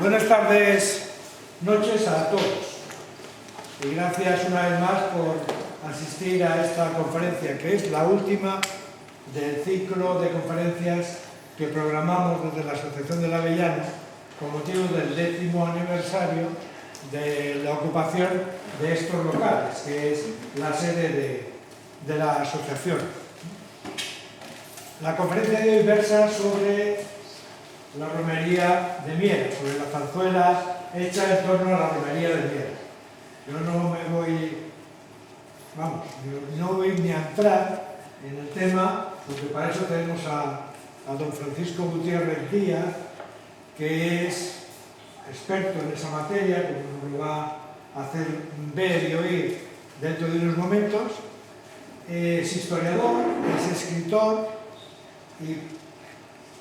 Buenas tardes, noches a todos. Y gracias una vez más por asistir a esta conferencia, que es la última del ciclo de conferencias que programamos desde la Asociación del Avellano con motivo del 10º aniversario de la ocupación de estos locales, que es la sede de la asociación. La conferencia de hoy versa sobre la romería de Miera, sobre la zarzuela hecha en torno a la romería de Miera. Yo no voy ni a entrar en el tema, porque para eso tenemos a don Francisco Gutiérrez Díaz, que es experto en esa materia, que nos lo va a hacer ver y oír dentro de unos momentos. Es historiador, es escritor y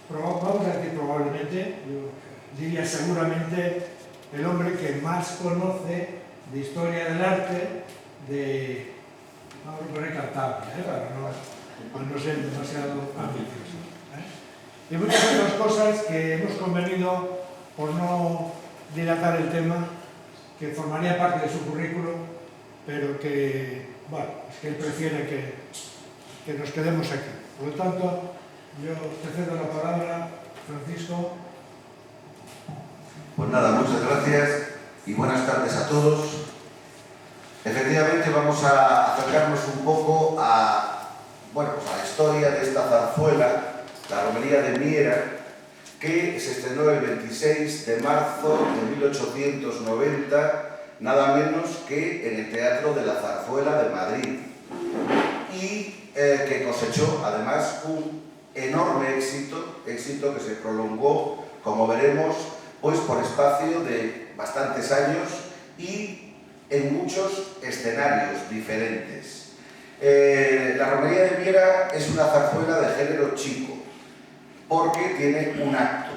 vamos a decir probablemente, yo diría seguramente, el hombre que más conoce de historia del arte vamos a poner Cantabria, para no ser demasiado ambicioso. Y muchas otras cosas que hemos convenido, por no dilatar el tema, que formaría parte de su currículum, pero que, bueno, es que él prefiere que nos quedemos aquí. Por lo tanto, yo te cedo la palabra, Francisco. Pues nada, muchas gracias y buenas tardes a todos. Efectivamente vamos a acercarnos un poco a la historia de esta zarzuela, la romería de Miera, que se estrenó el 26 de marzo de 1890, nada menos que en el Teatro de la Zarzuela de Madrid, y que cosechó además un enorme éxito que se prolongó, como veremos, pues por espacio de bastantes años y en muchos escenarios diferentes. La romería de Miera es una zarzuela de género chico, porque tiene un acto.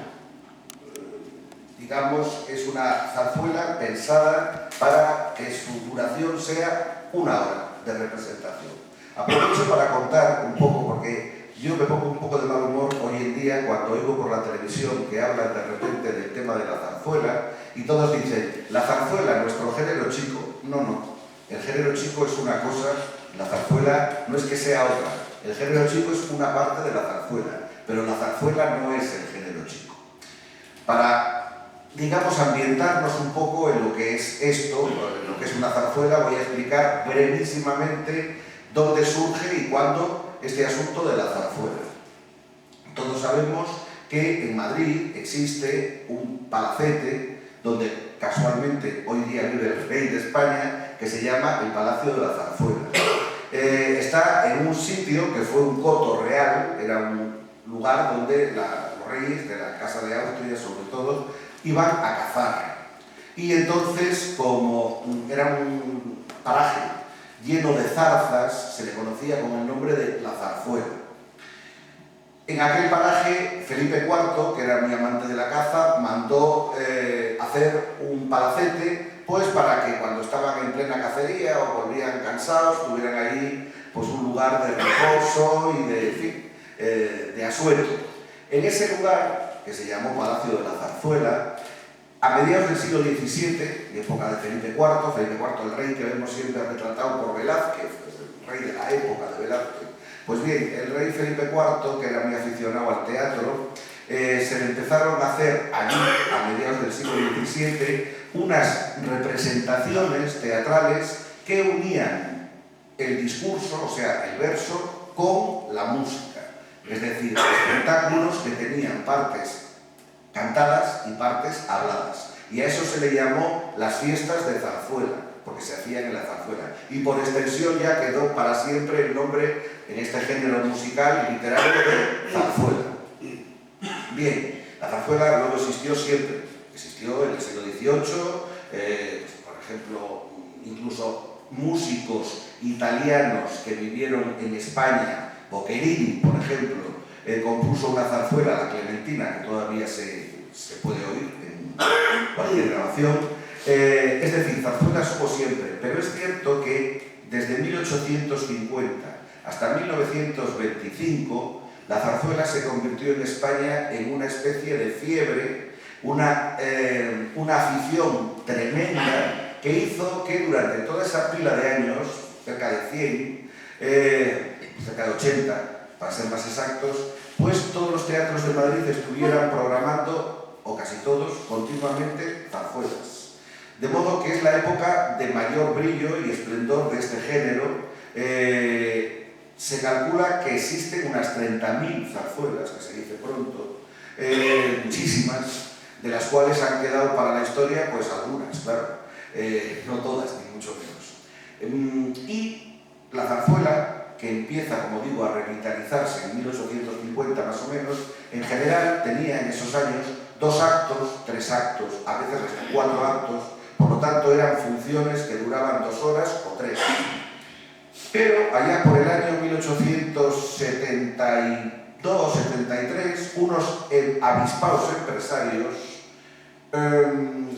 Digamos, es una zarzuela pensada para que su duración sea 1 hora de representación. Aprovecho para contar un poco, porque yo me pongo un poco de mal humor hoy en día cuando oigo por la televisión que hablan de repente del tema de la zarzuela y todos dicen, la zarzuela, nuestro género chico. No. El género chico es una cosa, la zarzuela no es que sea otra. El género chico es una parte de la zarzuela, pero la zarzuela no es el género chico. Para, digamos, ambientarnos un poco en lo que es esto, en lo que es una zarzuela, voy a explicar brevísimamente dónde surge y cuándo este asunto de la zarzuela. Todos sabemos que en Madrid existe un palacete donde casualmente hoy día vive el rey de España, que se llama el Palacio de la Zarzuela. Está en un sitio que fue un coto real, era un lugar donde los reyes de la Casa de Austria, sobre todo, iban a cazar. Y entonces, como era un paraje lleno de zarzas, se le conocía con el nombre de la Zarzuela. En aquel paraje, Felipe IV, que era muy amante de la caza, mandó hacer un palacete, pues para que cuando estaban en plena cacería o volvían cansados, tuvieran ahí pues un lugar de reposo y de asueto. En ese lugar, que se llamó Palacio de la Zarzuela, a mediados del siglo XVII, en época de Felipe IV, el rey que vemos siempre retratado por Velázquez, el rey de la época de Velázquez. Pues bien, el rey Felipe IV, que era muy aficionado al teatro, se le empezaron a hacer allí, a mediados del siglo XVII, unas representaciones teatrales que unían el discurso, o sea, el verso, con la música. Es decir, espectáculos que tenían partes cantadas y partes habladas. Y a eso se le llamó las fiestas de zarzuela, porque se hacían en la zarzuela. Y por extensión ya quedó para siempre el nombre en este género musical y literario de zarzuela. Bien, la zarzuela luego existió siempre. Existió en el siglo XVIII, por ejemplo, incluso músicos italianos que vivieron en España, Boccherini, por ejemplo, compuso una zarzuela, la Clementina, que todavía se puede oír en cualquier grabación. Es decir, zarzuelas hubo siempre, pero es cierto que desde 1850 hasta 1925 la zarzuela se convirtió en España en una especie de fiebre una afición tremenda que hizo que durante toda esa pila de años, cerca de 100, cerca de 80, para ser más exactos, pues todos los teatros de Madrid estuvieran programando, o casi todos, continuamente zarzuelas. De modo que es la época de mayor brillo y esplendor de este género. Se calcula que existen unas 30.000 zarzuelas, que se dice pronto, muchísimas, de las cuales han quedado para la historia, pues algunas, claro, no todas, ni mucho menos. Y la zarzuela, que empieza, como digo, a revitalizarse en 1850 más o menos, en general tenía en esos años 2 actos, 3 actos, a veces hasta 4 actos, por lo tanto eran funciones que duraban 2 horas o 3. Pero allá por el año 1872-73, unos avispados empresarios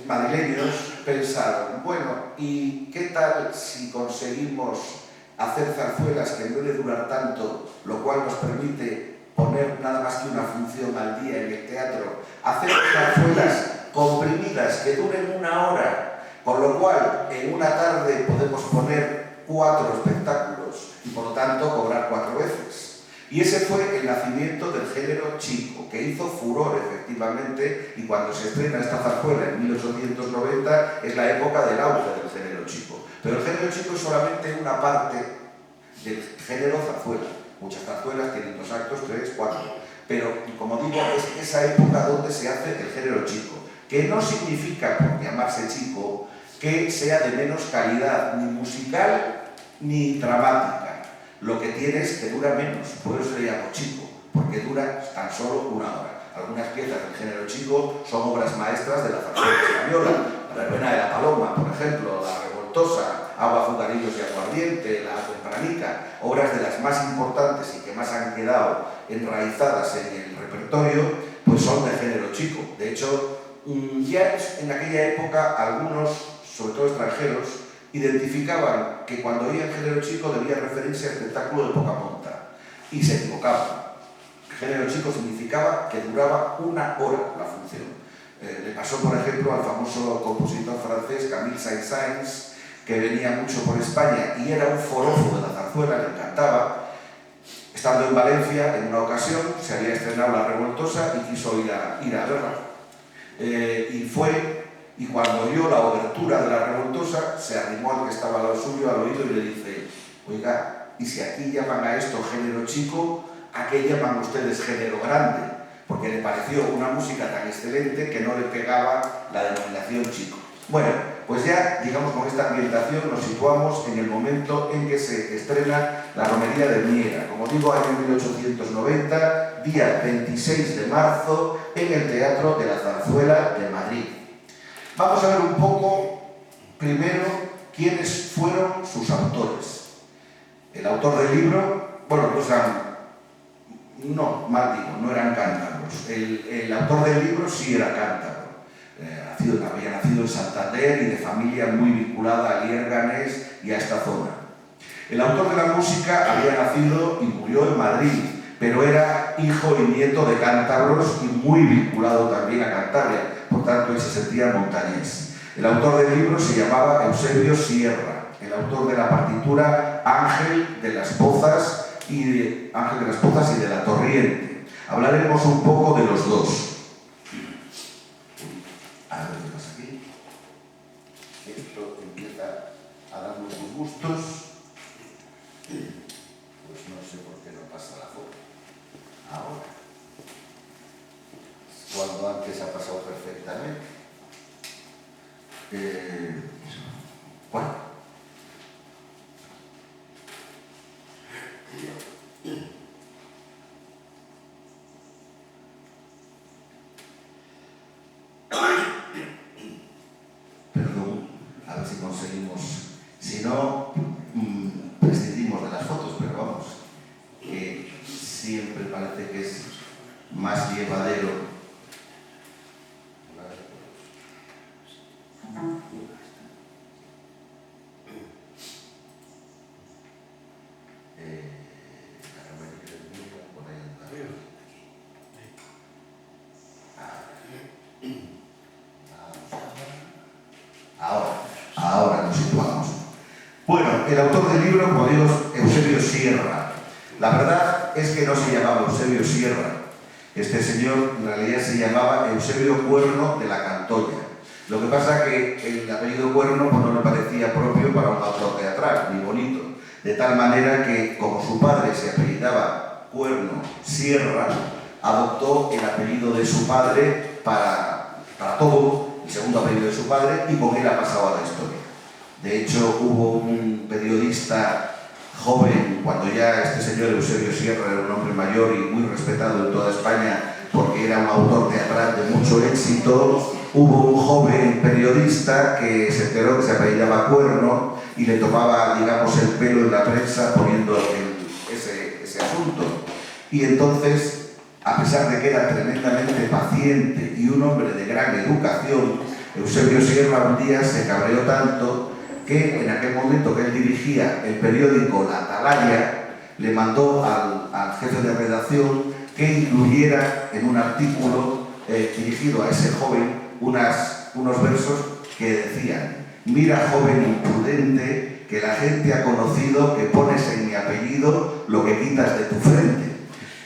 madrileños pensaron, bueno, ¿y qué tal si conseguimos hacer zarzuelas que en vez de durar tanto, lo cual nos permite poner nada más que una función al día en el teatro, hacer zarzuelas comprimidas que duren 1 hora, con lo cual en una tarde podemos poner 4 espectáculos y por lo tanto cobrar 4 veces? Y ese fue el nacimiento del género chico, que hizo furor efectivamente, y cuando se estrena esta zarzuela en 1890 es la época del auge del género chico. Pero el género chico es solamente una parte del género zarzuela. Muchas zarzuelas tienen 2 actos, 3, 4. Pero, como digo, es esa época donde se hace el género chico, que no significa, por llamarse chico, que sea de menos calidad, ni musical ni dramática. Lo que tiene es que dura menos, por eso se llama chico, porque dura tan solo 1 hora. Algunas piezas del género chico son obras maestras de la zarzuela española, La verbena de la paloma, por ejemplo, La revoltosa, Agua, azucarillos y aguardiente, La tempranica, obras de las más importantes y que más han quedado enraizadas en el repertorio, pues son de género chico. De hecho, ya en aquella época algunos, sobre todo extranjeros, identificaban que cuando oían género chico debía referirse a espectáculo de poca monta, y se equivocaban. Género chico significaba que duraba 1 hora la función. Le pasó, por ejemplo, al famoso compositor francés Camille Saint-Saëns, que venía mucho por España y era un forofo de la zarzuela, le encantaba. Estando en Valencia, en una ocasión, se había estrenado La revoltosa y quiso ir a verla. Y fue... Y cuando oyó la obertura de La revoltosa, se arrimó al que estaba al lado suyo, al oído, y le dice: oiga, ¿y si aquí llaman a esto género chico, a qué llaman ustedes género grande? Porque le pareció una música tan excelente que no le pegaba la denominación chico. Bueno, pues ya, digamos, con esta ambientación nos situamos en el momento en que se estrena La romería de Miera. Como digo, año 1890, día 26 de marzo, en el Teatro de la Zarzuela de Madrid. Vamos a ver un poco, primero, quiénes fueron sus autores. El autor del libro, bueno, no eran cántabros. El autor del libro sí era cántabro. Había nacido en Santander y de familia muy vinculada a Liérganes y a esta zona. El autor de la música había nacido y murió en Madrid, pero era hijo y nieto de cántabros y muy vinculado también a Cantabria. Por tanto, él se sentía montañés. El autor del libro se llamaba Eusebio Sierra. El autor de la partitura, Ángel de las Pozas y de la Torriente. Hablaremos un poco de los dos. A ver qué pasa aquí. Esto empieza a darnos sus gustos. Pues no sé por qué no pasa la foto. Ahora. Cuando antes ha pasado perfectamente. Bueno. Perdón, a ver si conseguimos. Si no, prescindimos de las fotos, pero vamos, que siempre parece que es más llevadero. Ahora nos situamos. Bueno, el autor del libro, como digo, es Eusebio Sierra. La verdad es que no se llamaba Eusebio Sierra. Este señor en realidad se llamaba Eusebio Cuerno de la Cantoya. Lo que pasa es que el apellido Cuerno pues, no le parecía propio para un autor teatral, ni bonito. De tal manera que, como su padre se apellidaba Cuerno Sierra, adoptó el apellido de su padre para todo, el segundo apellido de su padre, y con él ha pasado a la historia. De hecho, hubo un periodista joven, cuando ya este señor Eusebio Sierra era un hombre mayor y muy respetado en toda España porque era un autor teatral de mucho éxito, hubo un joven periodista que se enteró que se apellidaba Cuerno y le tomaba, digamos, el pelo en la prensa poniendo ese asunto. Y entonces, a pesar de que era tremendamente paciente y un hombre de gran educación, Eusebio Sierra un día se cabreó tanto que en aquel momento que él dirigía el periódico La Atalaya, le mandó al jefe de redacción que incluyera en un artículo dirigido a ese joven unos versos que decían: mira, joven imprudente, que la gente ha conocido que pones en mi apellido lo que quitas de tu frente.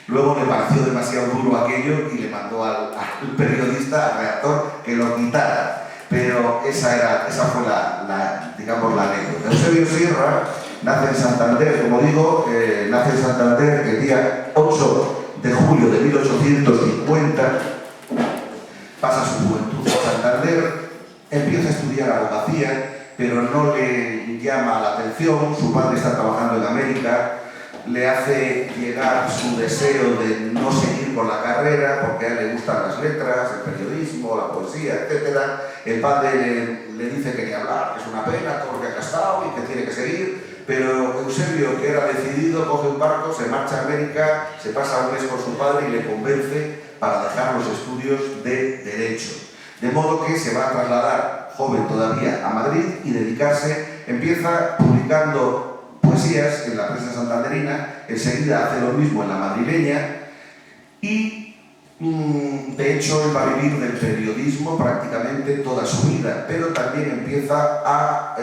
Luego le pareció demasiado duro aquello y le mandó al periodista, al redactor, que lo quitara. Pero esa fue digamos, la anécdota. Eusebio Sierra nace en Santander, como digo, nace en Santander el día 8 de julio de 1850, pasa su juventud en Santander, empieza a estudiar abogacía, pero no le llama la atención, su padre está trabajando en América, le hace llegar su deseo de no seguir con la carrera porque a él le gustan las letras, el periodismo, la poesía, etc. El padre le dice que ni hablar, que es una pena todo lo que ha gastado y que tiene que seguir, pero Eusebio, que era decidido, coge un barco, se marcha a América, se pasa un mes con su padre y le convence para dejar los estudios de Derecho. De modo que se va a trasladar, joven todavía, a Madrid y dedicarse, empieza publicando poesías en la prensa santanderina, enseguida hace lo mismo en la madrileña y de hecho él va a vivir del periodismo prácticamente toda su vida, pero también empieza a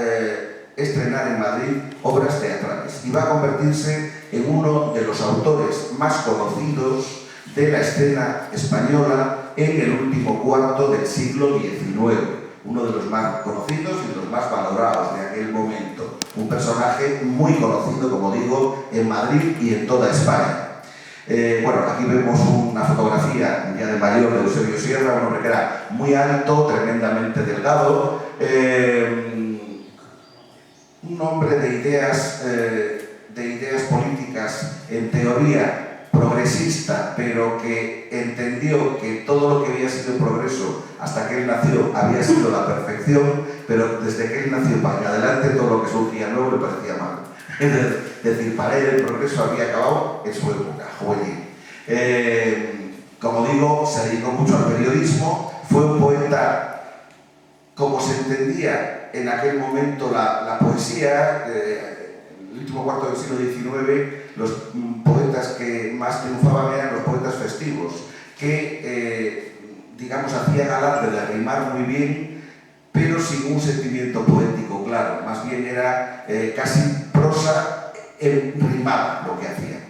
estrenar en Madrid obras teatrales y va a convertirse en uno de los autores más conocidos de la escena española en el último cuarto del siglo XIX. Uno de los más conocidos y de los más valorados de aquel momento. Un personaje muy conocido, como digo, en Madrid y en toda España. Bueno, aquí vemos una fotografía ya de mayor de Eusebio Sierra, un hombre que era muy alto, tremendamente delgado, un hombre de ideas políticas, en teoría, progresista, pero que entendió que todo lo que había sido progreso hasta que él nació había sido la perfección, pero desde que él nació para adelante todo lo que surgía nuevo le parecía mal. Es decir, para él el progreso había acabado en su época juvenil. Como digo, se dedicó mucho al periodismo, fue un poeta, como se entendía en aquel momento la poesía, el último cuarto del siglo XIX, los poetas que más triunfaban eran los poetas festivos, que, digamos, hacían alarde de rimar muy bien, pero sin un sentimiento poético claro, más bien era casi prosa rimada lo que hacían.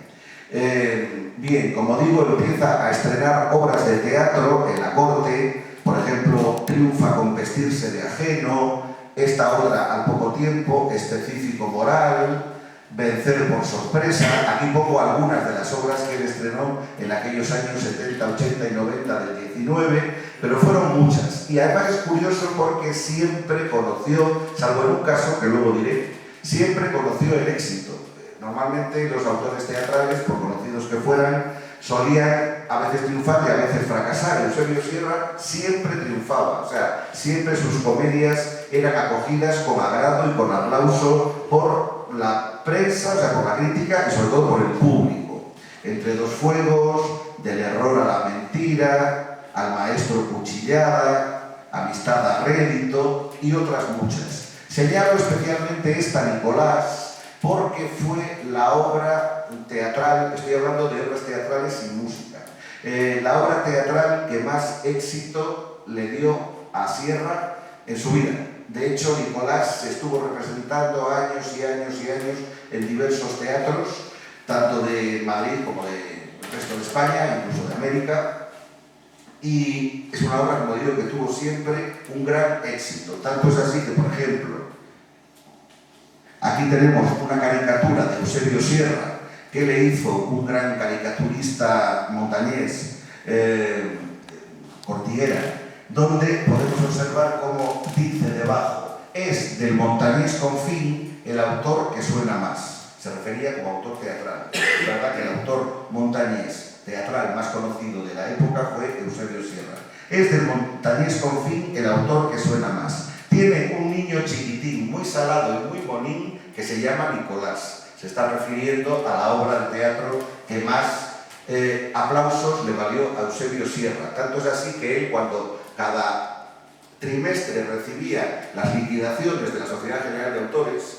Bien, como digo, empieza a estrenar obras de teatro en la corte, por ejemplo, triunfa con Vestirse de ajeno, esta obra al poco tiempo, Específico moral, Vencer por sorpresa. Aquí pongo algunas de las obras que él estrenó en aquellos años 70, 80 y 90 del 19, pero fueron muchas. Y además es curioso porque siempre conoció, salvo en un caso que luego diré, siempre conoció el éxito. Normalmente los autores teatrales, por conocidos que fueran, solían a veces triunfar y a veces fracasar. Eusebio Sierra siempre triunfaba, o sea, siempre sus comedias eran acogidas con agrado y con aplauso por la prensa, o sea, por la crítica y sobre todo por el público. Entre dos fuegos, Del error a la mentira, Al maestro cuchillada, Amistad a rédito y otras muchas. Señalo especialmente esta, Nicolás, porque fue la obra teatral, estoy hablando de obras teatrales y música, La obra teatral que más éxito le dio a Sierra en su vida. De hecho, Nicolás se estuvo representando años y años y años en diversos teatros, tanto de Madrid como del resto de España, incluso de América. Y es una obra, como digo, que tuvo siempre un gran éxito. Tanto es así que, por ejemplo, aquí tenemos una caricatura de Eusebio Sierra que le hizo un gran caricaturista montañés, Cortiguera, donde podemos observar cómo dice debajo: es del montañés Confín el autor que suena más. Se refería como autor teatral. Es verdad que el autor montañés teatral más conocido de la época fue Eusebio Sierra. Es del montañés Confín el autor que suena más. Tiene un niño chiquitín, muy salado y muy bonín, que se llama Nicolás. Se está refiriendo a la obra de teatro que más aplausos le valió a Eusebio Sierra. Tanto es así que él, cuando cada trimestre recibía las liquidaciones de la Sociedad General de Autores,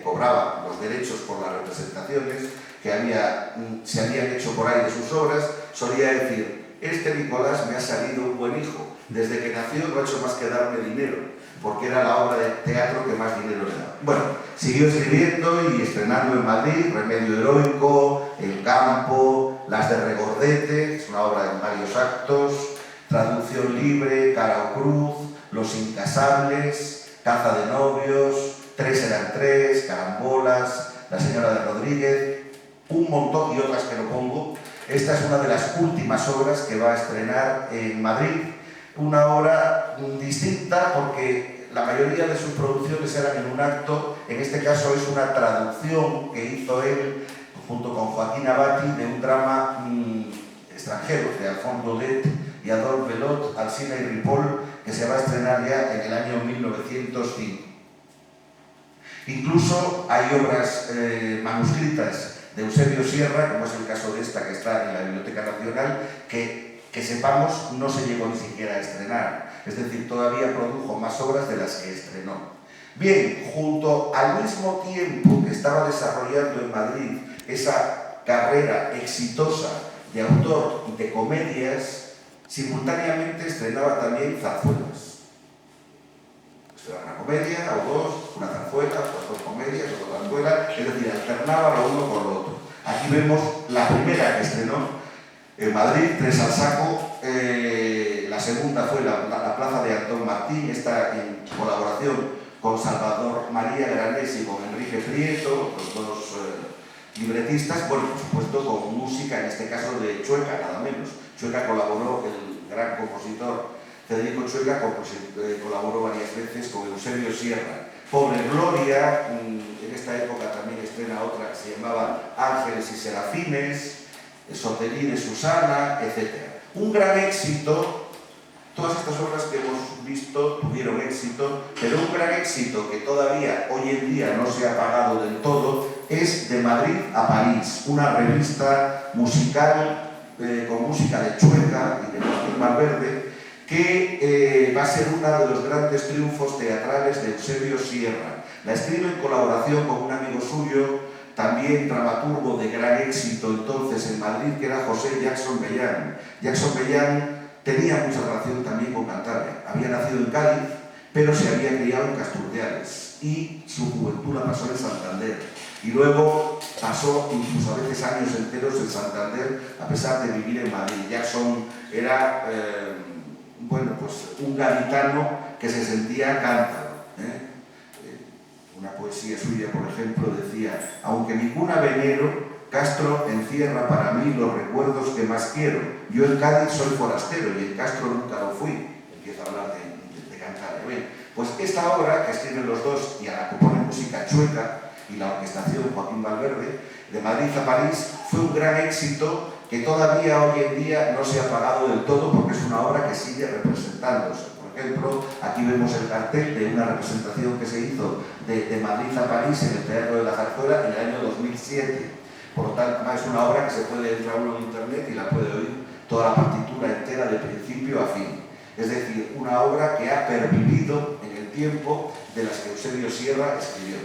cobraba los derechos por las representaciones que se habían hecho por ahí de sus obras, solía decir: este Nicolás me ha salido un buen hijo, desde que nació no ha hecho más que darme dinero, porque era la obra de teatro que más dinero le daba. Bueno, siguió escribiendo y estrenando en Madrid Remedio Heroico, El Campo, Las de Regordete, que es una obra en varios actos, Traducción Libre, Cara o Cruz, Los Incasables, Caza de Novios, Tres eran tres, Carambolas, La Señora de Rodríguez, un montón y otras que no pongo. Esta es una de las últimas obras que va a estrenar en Madrid, una obra distinta porque la mayoría de sus producciones eran en un acto. En este caso es una traducción que hizo él junto con Joaquín Abati de un drama extranjero de Alphonse Daudet y Adolphe Belot, Alsina y Ripoll, que se va a estrenar ya en el año 1905. Incluso hay obras manuscritas de Eusebio Sierra, como es el caso de esta que está en la Biblioteca Nacional, que sepamos no se llegó ni siquiera a estrenar. Es decir, todavía produjo más obras de las que estrenó. Bien, junto al mismo tiempo que estaba desarrollando en Madrid esa carrera exitosa de autor de comedias, simultáneamente estrenaba también zarzuelas. Una comedia o dos, una zarzuela, otras dos comedias, otra zarzuela, es decir, alternaba lo uno con lo otro. Aquí vemos la primera que estrenó en Madrid, Tres al saco. La segunda fue la Plaza de Antón Martín, esta en colaboración con Salvador María Granés y con Enrique Prieto, los dos libretistas, bueno, por supuesto con música, en este caso de Chueca, nada menos. Chueca colaboró, el gran compositor Federico Chueca colaboró varias veces con Eusebio Sierra. Pobre Gloria, en esta época también estrena otra que se llamaba Ángeles y Serafines, Soterí de Susana, etc. Un gran éxito. Todas estas obras que hemos visto tuvieron éxito, pero un gran éxito que todavía hoy en día no se ha pagado del todo es De Madrid a París, una revista musical con música de Chueca y de Joaquín Valverde, que va a ser uno de los grandes triunfos teatrales de Eusebio Sierra. La escribe en colaboración con un amigo suyo, también dramaturgo de gran éxito entonces en Madrid, que era José Jackson Bellán. Jackson Bellán tenía mucha relación también con Cantabria. Había nacido en Cádiz, pero se había criado en Casturdeales y su juventud la pasó en Santander. Y luego pasó incluso a veces años enteros en Santander, a pesar de vivir en Madrid. Jackson era bueno, pues un gaditano que se sentía cántaro. Una poesía suya, por ejemplo, decía: aunque mi cuna venero, Castro encierra para mí los recuerdos que más quiero. Yo en Cádiz soy forastero y en Castro nunca lo fui. Empieza a hablar de Cantabria. Bien, pues esta obra que escriben los dos y a la que pone música Chueca y la orquestación Joaquín Valverde, De Madrid a París, fue un gran éxito que todavía hoy en día no se ha pagado del todo porque es una obra que sigue representándose. Por ejemplo, aquí vemos el cartel de una representación que se hizo de Madrid a París en el Teatro de la Zarzuela en el año 2007. Por lo tanto, es una obra que se puede entrar uno en internet y la puede oír toda la partitura entera de principio a fin. Es decir, una obra que ha pervivido en el tiempo de las que Eusebio Sierra escribió.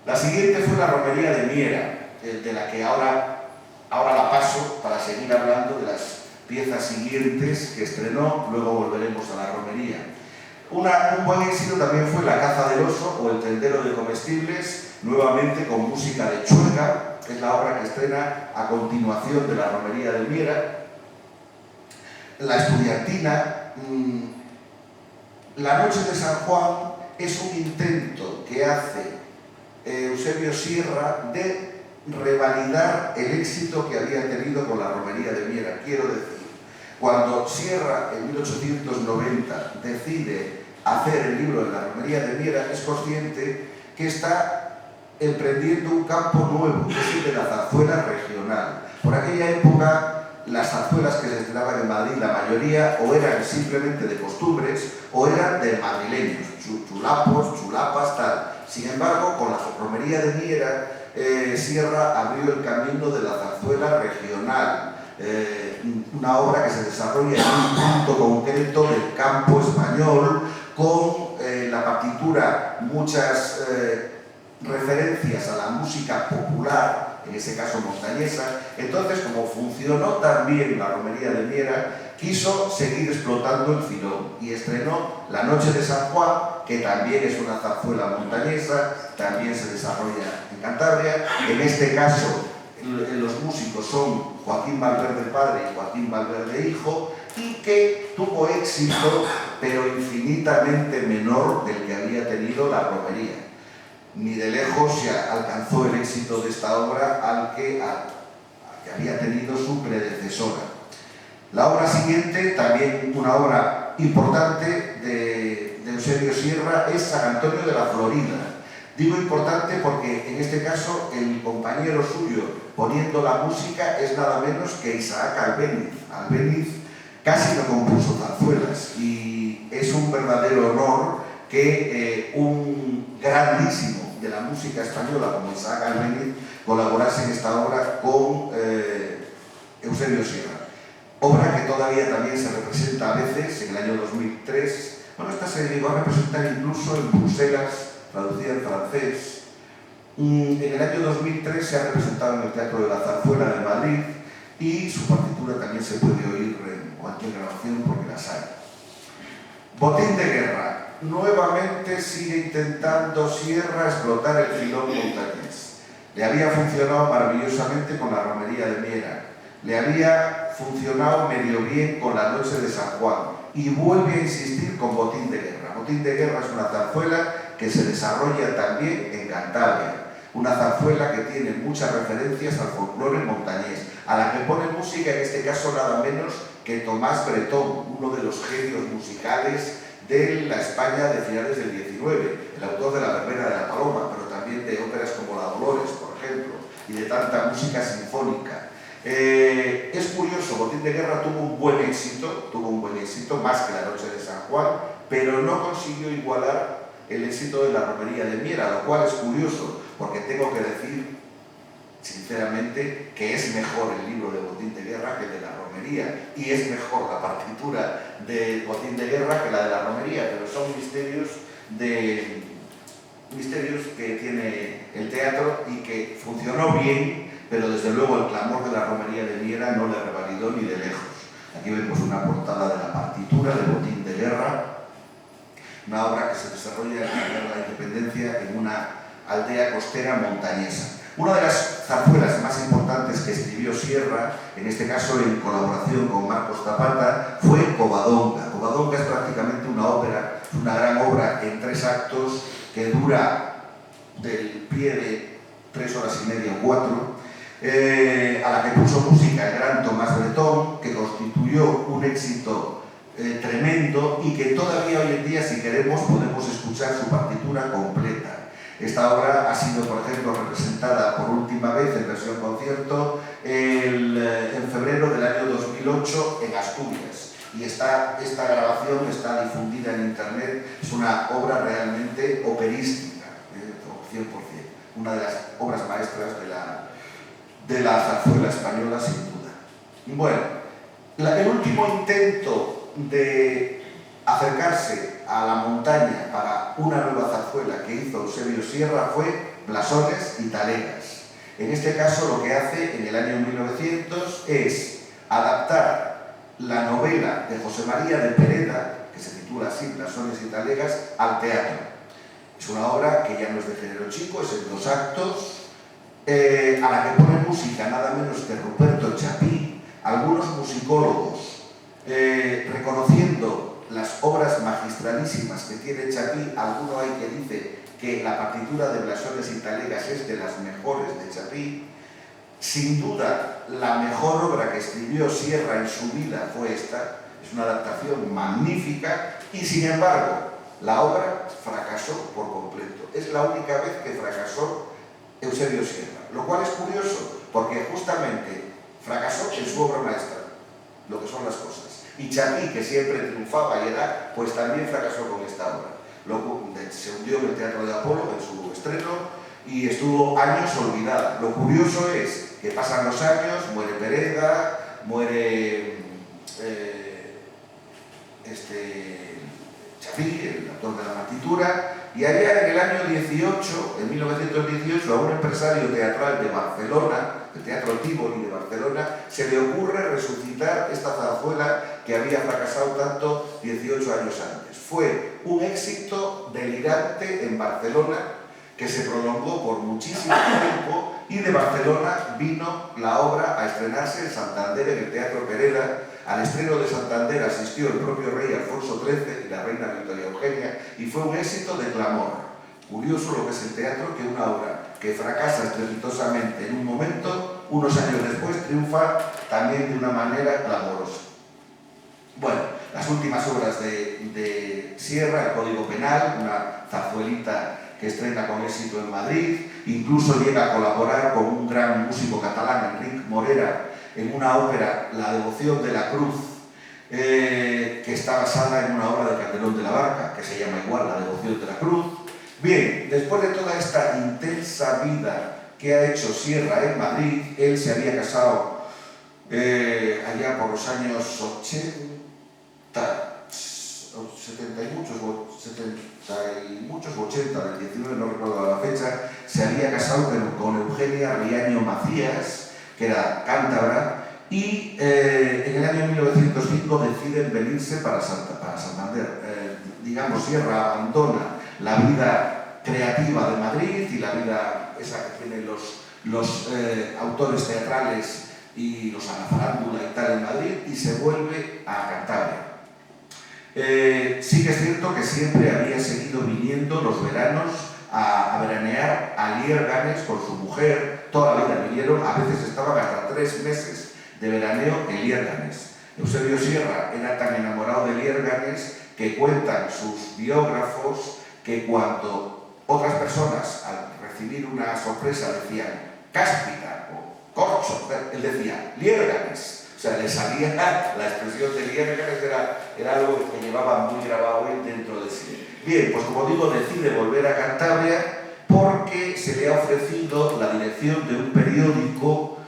La siguiente fue la Romería de Miera, de la que ahora la paso para seguir hablando de las piezas siguientes que estrenó, luego volveremos a la romería. Un buen éxito también fue La caza del oso o El tendero de comestibles, nuevamente con música de Chueca, que es la obra que estrena a continuación de la romería de Miera. La estudiantina, La noche de San Juan, es un intento que hace Eusebio Sierra de revalidar el éxito que había tenido con la romería de Miera. Quiero decir, cuando Sierra en 1890 decide hacer el libro de la romería de Miera, es consciente que está emprendiendo un campo nuevo, que es el de la zarzuela regional. Por aquella época, las zarzuelas que se estrenaban en Madrid, la mayoría o eran simplemente de costumbres o eran de madrileños, chulapos, chulapas, tal. Sin embargo, con la romería de Miera, Sierra abrió el camino de la zarzuela regional, una obra que se desarrolla en un punto concreto del campo español, con la partitura, muchas referencias a la música popular, en ese caso montañesa. Entonces, como funcionó tan bien la romería de Miera, quiso seguir explotando el filón y estrenó La noche de San Juan, que también es una zarzuela montañesa, también se desarrolla en Cantabria. En este caso, los músicos son Joaquín Valverde padre y Joaquín Valverde hijo, y que tuvo éxito, pero infinitamente menor del que había tenido la romería. Ni de lejos se alcanzó el éxito de esta obra al que había tenido su predecesora. La obra siguiente, también una obra importante de Eusebio Sierra, es San Antonio de la Florida. Digo importante porque en este caso el compañero suyo poniendo la música es nada menos que Isaac Albéniz. Albéniz casi no compuso zarzuelas y es un verdadero honor que un grandísimo de la música española como Isaac Albéniz colaborase en esta obra con Eusebio Sierra. Obra que todavía también se representa a veces en el año 2003. Bueno, esta se llegó a representar incluso en Bruselas, traducida en francés. En el año 2003 se ha representado en el Teatro de la Zarzuela de Madrid y su partitura también se puede oír en cualquier grabación porque las hay. Botín de guerra. Nuevamente sigue intentando Sierra explotar el filón montañés. Le había funcionado maravillosamente con la romería de Miera, le había funcionado medio bien con La noche de San Juan y vuelve a insistir con Botín de guerra. Botín de guerra es una zarzuela que se desarrolla también en Cantabria, una zarzuela que tiene muchas referencias al folclore montañés, a la que pone música, en este caso nada menos que Tomás Bretón, uno de los genios musicales de la España de finales del XIX, el autor de La verbena de la Paloma, pero también de óperas como La Dolores, por ejemplo, y de tanta música sinfónica. Es curioso, Botín de guerra tuvo un buen éxito, más que La noche de San Juan, pero no consiguió igualar el éxito de la romería de Miera, lo cual es curioso, porque tengo que decir, sinceramente, que es mejor el libro de Botín de guerra que el de la romería, y es mejor la partitura de Botín de guerra que la de la romería, pero son misterios que tiene el teatro y que funcionó bien, pero desde luego el clamor de la romería de Miera no le revalidó ni de lejos. Aquí vemos una portada de la partitura de Botín de guerra, una obra que se desarrolla en la Guerra de la Independencia en una aldea costera montañesa. Una de las zarzuelas más importantes que escribió Sierra, en este caso en colaboración con Marcos Zapata, fue Covadonga. Covadonga es prácticamente una ópera, una gran obra en 3 actos que dura del pie de 3 horas y media o 4, a la que puso música el gran Tomás Bretón, que constituyó un éxito tremendo y que todavía hoy en día, si queremos, podemos escuchar su partitura completa. Esta obra ha sido, por ejemplo, representada por última vez en versión concierto en febrero del año 2008 en Asturias. Y esta grabación está difundida en internet, es una obra realmente operística, 100%, una de las obras maestras de la zarzuela española, sin duda. Bueno, el último intento de acercarse a la montaña para una nueva zarzuela que hizo Eusebio Sierra fue Blasones y Talegas. En este caso lo que hace en el año 1900 es adaptar la novela de José María de Pereda, que se titula así, Blasones y Talegas, al teatro. Es una obra que ya no es de género chico, es en 2 actos, a la que pone música nada menos que Ruperto Chapí, algunos musicólogos reconociendo las obras magistralísimas que tiene Chapí. Alguno hay que dice que la partitura de Blasones y Talegas es de las mejores de Chapí. Sin duda, la mejor obra que escribió Sierra en su vida fue esta. Es una adaptación magnífica y, sin embargo, la obra fracasó por completo. Es la única vez que fracasó Eusebio Sierra, lo cual es curioso, porque justamente fracasó en su obra maestra, lo que son las cosas. Y Chapí, que siempre triunfaba y era, pues también fracasó con esta obra. Se hundió en el Teatro de Apolo en su estreno y estuvo años olvidada. Lo curioso es que pasan los años, muere Pereda, muere Chapí, el autor de la partitura, y allá en el año 18, en 1918, a un empresario teatral de Barcelona, del Teatro Tívoli de Barcelona, se le ocurre resucitar esta zarzuela que había fracasado tanto 18 años antes. Fue un éxito delirante en Barcelona, que se prolongó por muchísimo tiempo, y de Barcelona vino la obra a estrenarse en Santander, en el Teatro Pereda. Al estreno de Santander asistió el propio rey Alfonso XIII y la reina Victoria Eugenia, y fue un éxito de clamor. Curioso lo que es el teatro, que una obra que fracasa estrepitosamente en un momento, unos años después triunfa también de una manera clamorosa. Bueno, las últimas obras de Sierra, el Código Penal, una zarzuelita que estrena con éxito en Madrid, incluso llega a colaborar con un gran músico catalán, Enric Morera, en una ópera, La Devoción de la Cruz, que está basada en una obra de Calderón de la Barca, que se llama igual La Devoción de la Cruz. Bien, después de toda esta intensa vida que ha hecho Sierra en Madrid, él se había casado allá por los años 70 y muchos, 80, del 19, no recuerdo la fecha, se había casado con Eugenia Riaño Macías, que era cántabra, y en el año 1905 deciden venirse para Santander. Digamos, Sierra abandona la vida creativa de Madrid y la vida esa que tienen los autores teatrales y los a la farándula y tal en Madrid, y se vuelve a Cantabria. Sí que es cierto que siempre había seguido viniendo los veranos a veranear a Liérganes con su mujer. Toda la vida vinieron, a veces estaban hasta 3 meses de veraneo en Liérganes. Eusebio Sierra era tan enamorado de Liérganes que cuentan sus biógrafos que cuando otras personas al recibir una sorpresa decían Cáspita o Corcho, él decía Liérganes. O sea, le salía la expresión de Liérganes, era algo que llevaba muy grabado él dentro de sí. Bien, pues como digo, decide volver a Cantabria porque se le ha ofrecido la dirección de un periódico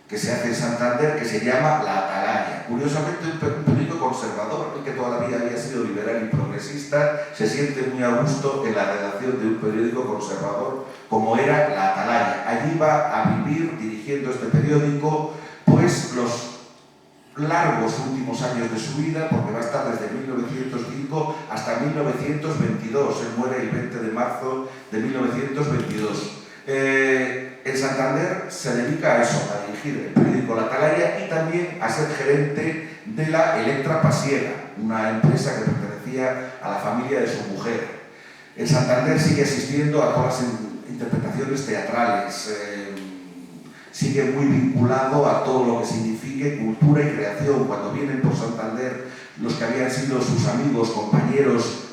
que se hace en Santander que se llama La Atalaya. Curiosamente, un periódico conservador, el que toda la vida había sido liberal y progresista, se siente muy a gusto en la redacción de un periódico conservador como era La Atalaya. Allí va a vivir dirigiendo este periódico pues los largos últimos años de su vida, porque va a estar desde 1905 hasta 1922. Él muere el 20 de marzo de 1922. En Santander se dedica a eso, a dirigir el periódico La Atalaya y también a ser gerente de la Electra Pasiega, una empresa que pertenecía a la familia de su mujer. En Santander sigue asistiendo a todas las interpretaciones teatrales, sigue muy vinculado a todo lo que signifique cultura y creación. Cuando vienen por Santander los que habían sido sus amigos, compañeros,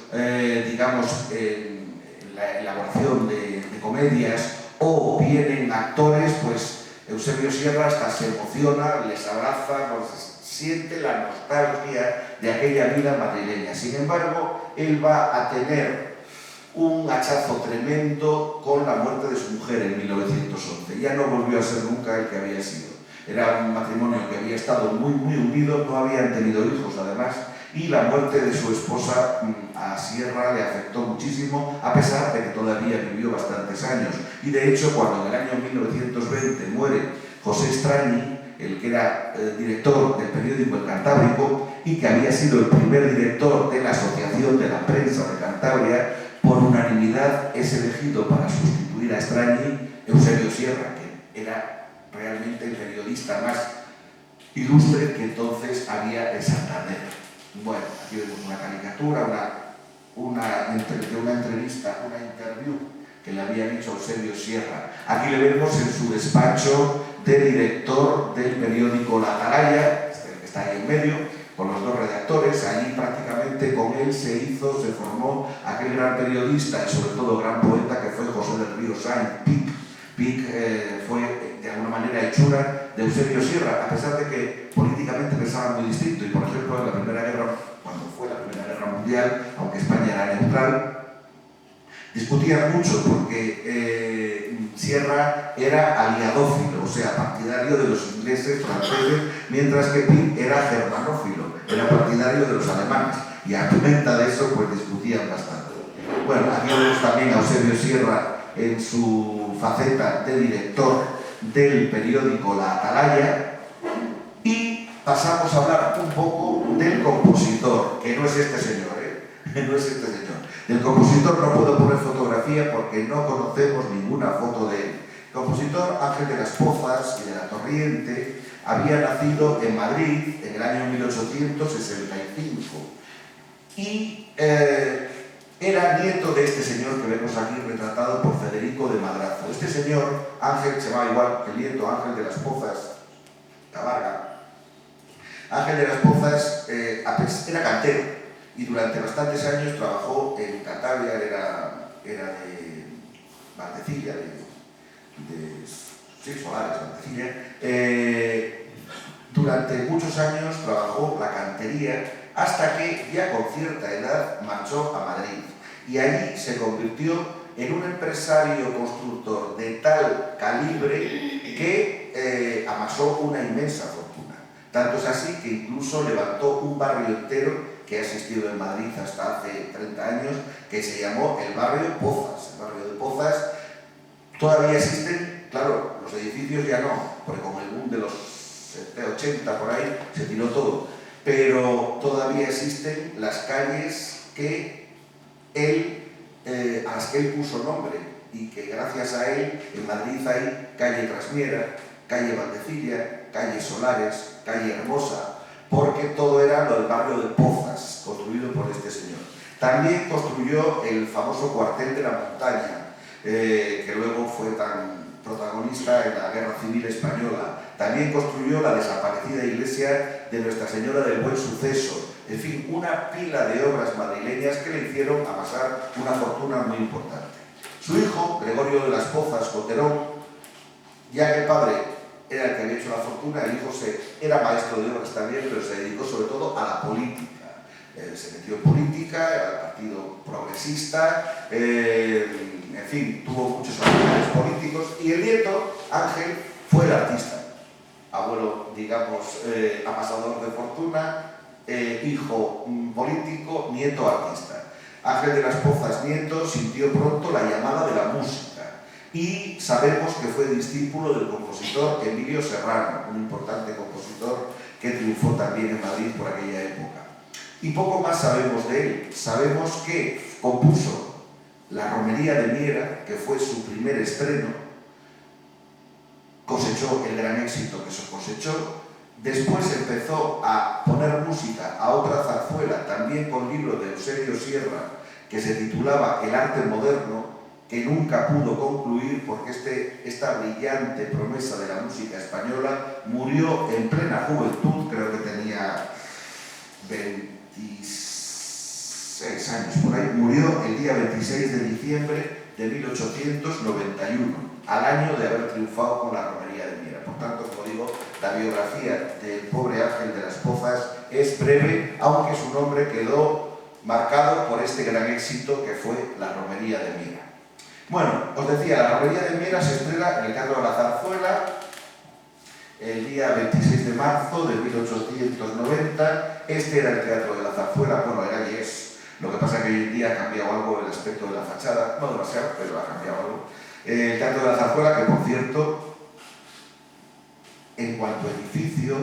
digamos, en la elaboración de comedias, o vienen actores, pues Eusebio Sierra hasta se emociona, les abraza, pues, siente la nostalgia de aquella vida madrileña. Sin embargo, él va a tener un hachazo tremendo con la muerte de su mujer en 1911. Ya no volvió a ser nunca el que había sido. Era un matrimonio que había estado muy, muy unido, no habían tenido hijos además, y la muerte de su esposa a Sierra le afectó muchísimo, a pesar de que todavía vivió bastantes años. Y de hecho, cuando en el año 1920 muere José Estrañi, el que era director del periódico El Cantábrico y que había sido el primer director de la Asociación de la Prensa de Cantabria, por unanimidad es elegido para sustituir a Estrañi Eusebio Sierra, que era realmente el periodista más ilustre que entonces había en Santander. Bueno, aquí vemos una caricatura, una entrevista, una interview que le habían hecho a Eusebio Sierra. Aquí le vemos en su despacho de director del periódico La Atalaya, el que está ahí en medio, con los dos redactores. Allí prácticamente con él se formó aquel gran periodista y sobre todo gran poeta que fue José del Río Sáenz, Pic fue de alguna manera hechura de Eusebio Sierra, a pesar de que políticamente pensaban muy distinto. Y por ejemplo, en la Primera Guerra, cuando fue la Primera Guerra Mundial, aunque España era neutral, discutían mucho porque Sierra era aliadófilo, o sea, partidario de los ingleses, franceses, mientras que Pic era germanófilo, era partidario de los alemanes. Y a cuenta de eso, pues discutían bastante. Bueno, aquí vemos también a Eusebio Sierra en su faceta de director del periódico La Atalaya, y pasamos a hablar un poco del compositor, que no es este señor, no es este señor. Del compositor no puedo poner fotografía porque no conocemos ninguna foto de él. El compositor Ángel de las Pozas y de la Torriente había nacido en Madrid en el año 1865 y era nieto de este señor que vemos aquí retratado por Federico de Madrazo. Este señor, Ángel, se llamaba igual que el nieto, Ángel de las Pozas, Tabarga. Ángel de las Pozas era cantero y durante bastantes años trabajó en Cantabria, era de Valdecilla, sí, Solares, Valdecilla. Durante muchos años trabajó la cantería hasta que ya con cierta edad marchó a Madrid y allí se convirtió en un empresario constructor de tal calibre que amasó una inmensa fortuna. Tanto es así que incluso levantó un barrio entero que ha existido en Madrid hasta hace 30 años, que se llamó el barrio de Pozas. El barrio de Pozas todavía existen, claro, los edificios ya no, porque con el boom de los 80 por ahí se tiró todo, pero todavía existen las calles a las que él puso nombre y que gracias a él en Madrid hay calle Trasmiera, calle Valdecilla, calle Solares, calle Hermosa, porque todo era lo del barrio de Pozas, construido por este señor. También construyó el famoso cuartel de la montaña, que luego fue tan protagonista en la Guerra Civil Española. También construyó la desaparecida iglesia de Nuestra Señora del Buen Suceso. En fin, una pila de obras madrileñas que le hicieron amasar una fortuna muy importante. Su hijo, Gregorio de las Pozas Coterón, ya que el padre era el que había hecho la fortuna, el hijo era maestro de obras también, pero se dedicó sobre todo a la política. Se metió en política, era el Partido Progresista, en fin, tuvo muchos familiares políticos, y el nieto, Ángel, fue el artista. Abuelo, digamos, amasador de fortuna, hijo político, nieto artista. Ángel de las Pozas, nieto, sintió pronto la llamada de la música y sabemos que fue discípulo del compositor Emilio Serrano, un importante compositor que triunfó también en Madrid por aquella época. Y poco más sabemos de él. Sabemos que compuso La Romería de Miera, que fue su primer estreno, cosechó el gran éxito que se cosechó. Después empezó a poner música a otra zarzuela, también con libro de Eusebio Sierra, que se titulaba El arte moderno, que nunca pudo concluir porque esta brillante promesa de la música española murió en plena juventud, creo que tenía 26 años por ahí, murió el día 26 de diciembre de 1891, al año de haber triunfado con la Romería de Miera. Por tanto, como digo, la biografía del pobre Ángel de las Pozas es breve, aunque su nombre quedó marcado por este gran éxito que fue la Romería de Miera. Bueno, os decía, la Romería de Miera se estrena en el Teatro de la Zarzuela el día 26 de marzo de 1890. Este era el Teatro de la Zarzuela, bueno, era y es. Lo que pasa es que hoy en día ha cambiado algo el aspecto de la fachada, no demasiado, pero ha cambiado algo. El Teatro de la Zarzuela, que por cierto En cuanto a edificio,